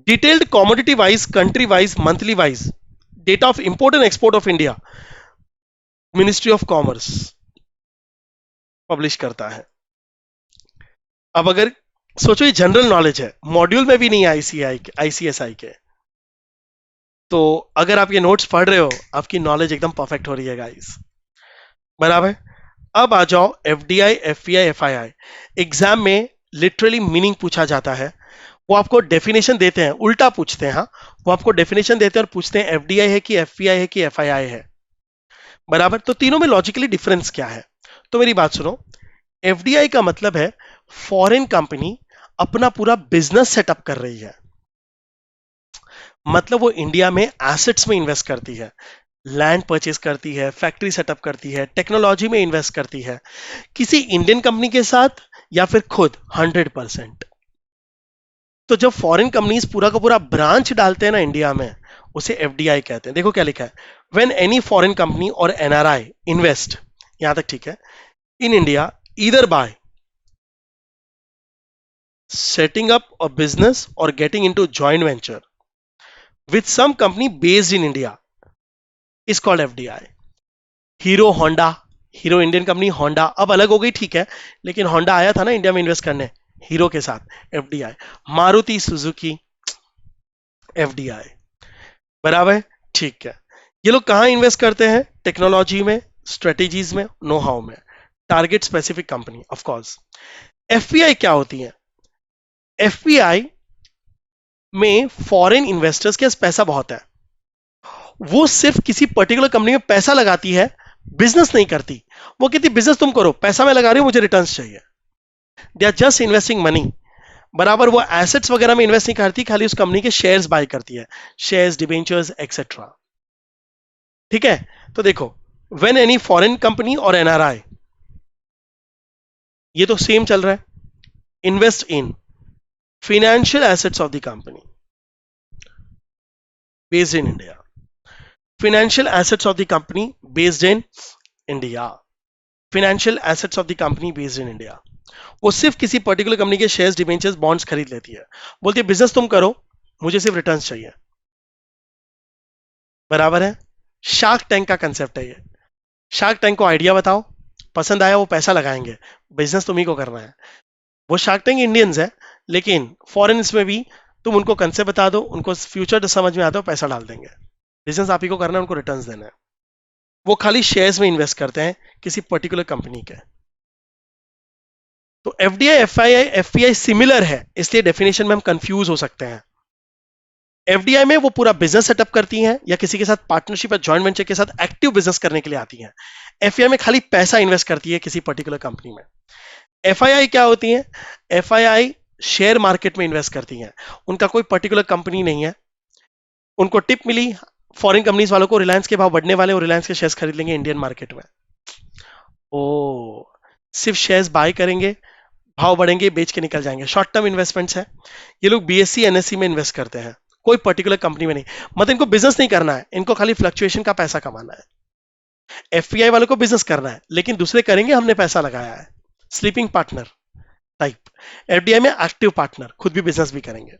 detailed commodity wise, country wise, monthly wise data of import and export of India, ministry of commerce publish करता है। अब अगर सोचो ये जनरल नॉलेज है, मॉड्यूल में भी नहीं है आईसीएसआई के, तो अगर आप ये नोट्स पढ़ रहे हो, आपकी नॉलेज एकदम परफेक्ट हो रही है गाइस, बराबर। अब आ जाओ एफडीआई, एफपीआई, एफआईआई, एग्जाम में लिटरली मीनिंग पूछा जाता है, वो आपको डेफिनेशन देते हैं, उल्टा पूछते हैं। हाँ, वो आपको डेफिनेशन देते हैं और पूछते हैं एफडीआई है कि एफपीआई है कि एफआईआई है। बराबर। तो तीनों में लॉजिकली डिफरेंस क्या है? तो मेरी बात सुनो, एफडीआई का मतलब है फॉरेन कंपनी अपना पूरा बिजनेस सेटअप कर रही है, मतलब वो इंडिया में एसेट्स में इन्वेस्ट करती है, लैंड परचेज करती है, फैक्ट्री सेटअप करती है, टेक्नोलॉजी में इन्वेस्ट करती है, किसी इंडियन कंपनी के साथ या फिर खुद 100%। तो जब फॉरेन कंपनीज पूरा का पूरा ब्रांच डालते हैं ना इंडिया में, उसे एफडीआई कहते हैं। देखो क्या लिखा है, व्हेन एनी फॉरेन कंपनी और एनआरआई इन्वेस्ट, यहां तक ठीक है, in India either by setting up a business or getting into joint venture with some company based in India is called FDI. Hero Honda, hero Indian company, Honda अब अलग हो गई ठीक है, लेकिन होंडा आया था ना इंडिया में इन्वेस्ट करने हीरो के साथ, एफडीआई। Maruti Suzuki, FDI. बराबर, ठीक है। ये लोग कहां इन्वेस्ट करते हैं? टेक्नोलॉजी में, स्ट्रेटेजीज में, नो हाउ में, target specific company of course. FPI क्या होती है? एफपीआई में फॉरेन इन्वेस्टर्स के पास पैसा बहुत है, वो सिर्फ किसी पर्टिकुलर कंपनी में पैसा लगाती है, बिजनेस नहीं करती। वो कहती बिजनेस तुम करो, पैसा मैं लगा रही हूं, मुझे रिटर्न्स चाहिए। They are just investing money. बराबर। वो एसेट्स वगैरह में इन्वेस्ट नहीं करती, खाली उस कंपनी के शेयर्स बाय करती है, शेयर्स, डिबेंचर्स एक्सेट्रा। ठीक है। तो देखो, व्हेन एनी फॉरेन कंपनी और एनआरआई, ये तो सेम चल रहा है, invest in financial assets of the company based in India, financial assets of the company based in India, financial assets of the company based in India। वो सिर्फ किसी पर्टिकुलर कंपनी के शेयर्स, डिबेंचर्स, बॉन्ड्स खरीद लेती है, बोलती है बिजनेस तुम करो, मुझे सिर्फ रिटर्न्स चाहिए। बराबर है। शार्क टैंक का कंसेप्ट है ये। शार्क टैंक को आइडिया बताओ, पसंद आया, वो पैसा लगाएंगे, बिजनेस तुम्ही को करना है। वो शार्क टैंक इंडियंस है, लेकिन फॉरेन्स में भी तुम उनको कंसेप्ट बता दो, उनको फ्यूचर समझ में आता है, पैसा डाल देंगे। बिजनेस आप ही को करना है, उनको रिटर्न्स देना है। वो खाली शेयर्स में इन्वेस्ट करते हैं किसी पर्टिकुलर कंपनी के। तो एफडीआई, एफआईआई, एफपीआई सिमिलर है, इसलिए डेफिनेशन में हम कंफ्यूज हो सकते हैं। एफडीआई में वो पूरा बिजनेस सेटअप करती हैं या किसी के साथ पार्टनरशिप या जॉइंट वेंचर के साथ एक्टिव बिजनेस करने के लिए आती हैं। एफआईआई में खाली पैसा इन्वेस्ट करती है किसी पर्टिकुलर कंपनी में। एफआईआई क्या होती है? एफआईआई शेयर मार्केट में इन्वेस्ट करती हैं, उनका कोई पर्टिकुलर कंपनी नहीं है, उनको टिप मिली फॉरेन कंपनीज वालों को, रिलायंस के भाव बढ़ने वाले और रिलायंस के शेयर्स खरीद लेंगे इंडियन मार्केट में। ओ, सिर्फ शेयर्स बाय करेंगे, भाव बढ़ेंगे, बेच के निकल जाएंगे, शॉर्ट टर्म इन्वेस्टमेंट्स है। ये लोग बीएससी एनएससी में इन्वेस्ट करते हैं, कोई पर्टिकुलर कंपनी में नहीं। मतलब इनको बिजनेस नहीं करना है, इनको खाली फ्लक्चुएशन का पैसा कमाना है। एफपीआई वालों को बिजनेस करना है, लेकिन दूसरे करेंगे, हमने पैसा लगाया है, स्लीपिंग पार्टनर टाइप। एफडीआई में एक्टिव पार्टनर, खुद भी बिजनेस भी करेंगे।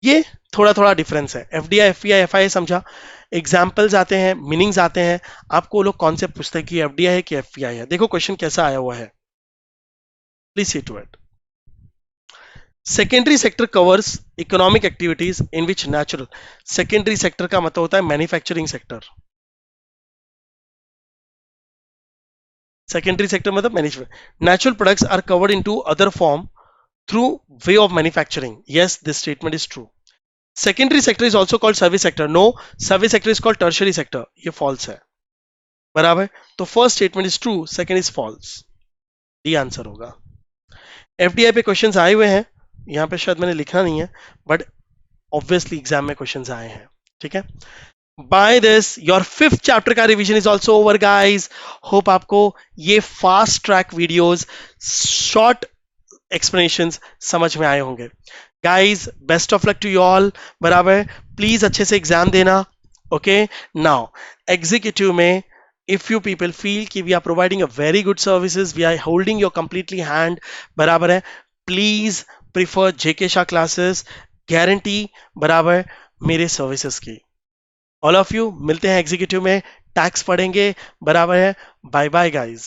ये थोड़ा थोड़ा डिफरेंस है। एफडीआई, एफपीआई, एफआईआई समझा, एग्जाम्पल्स आते हैं, मीनिंग्स आते हैं, आपको लोग कॉन्सेप्ट पूछते हैं कि एफडीआई है कि एफपीआई है। देखो क्वेश्चन कैसा आया हुआ है, please see to it. Secondary sector covers economic activities in which natural, secondary sector का मतलब होता है मैन्युफैक्चरिंग सेक्टर। सेकेंडरी सेक्टर मतलब manufacturing, natural products are covered into other form through way of manufacturing. Yes, this statement is true. Secondary sector is also called service sector. No, service sector is called tertiary sector. ये फॉल्स है। बराबर। तो first statement is true, second is false, D answer होगा। एफडीआई पे क्वेश्चंस आए हुए हैं, यहां पे शायद मैंने लिखा नहीं है, बट ऑब्वियसली एग्जाम में क्वेश्चंस आए हैं। ठीक है। By this your 5th chapter का revision is also over guys. Hope आपको ये fast track videos, short explanations समझ में आए होंगे। Guys, best of luck to you all. बराबर। प्लीज अच्छे से एग्जाम देना। ओके। नाउ एग्जीक्यूटिव में if you people feel कि we are providing a very good services, we are holding your completely hand, बराबर है, please prefer JK Shah classes, guarantee बराबर मेरे services की। all of you मिलते हैं एग्जीक्यूटिव में, टैक्स पढ़ेंगे। बराबर है। Bye bye guys.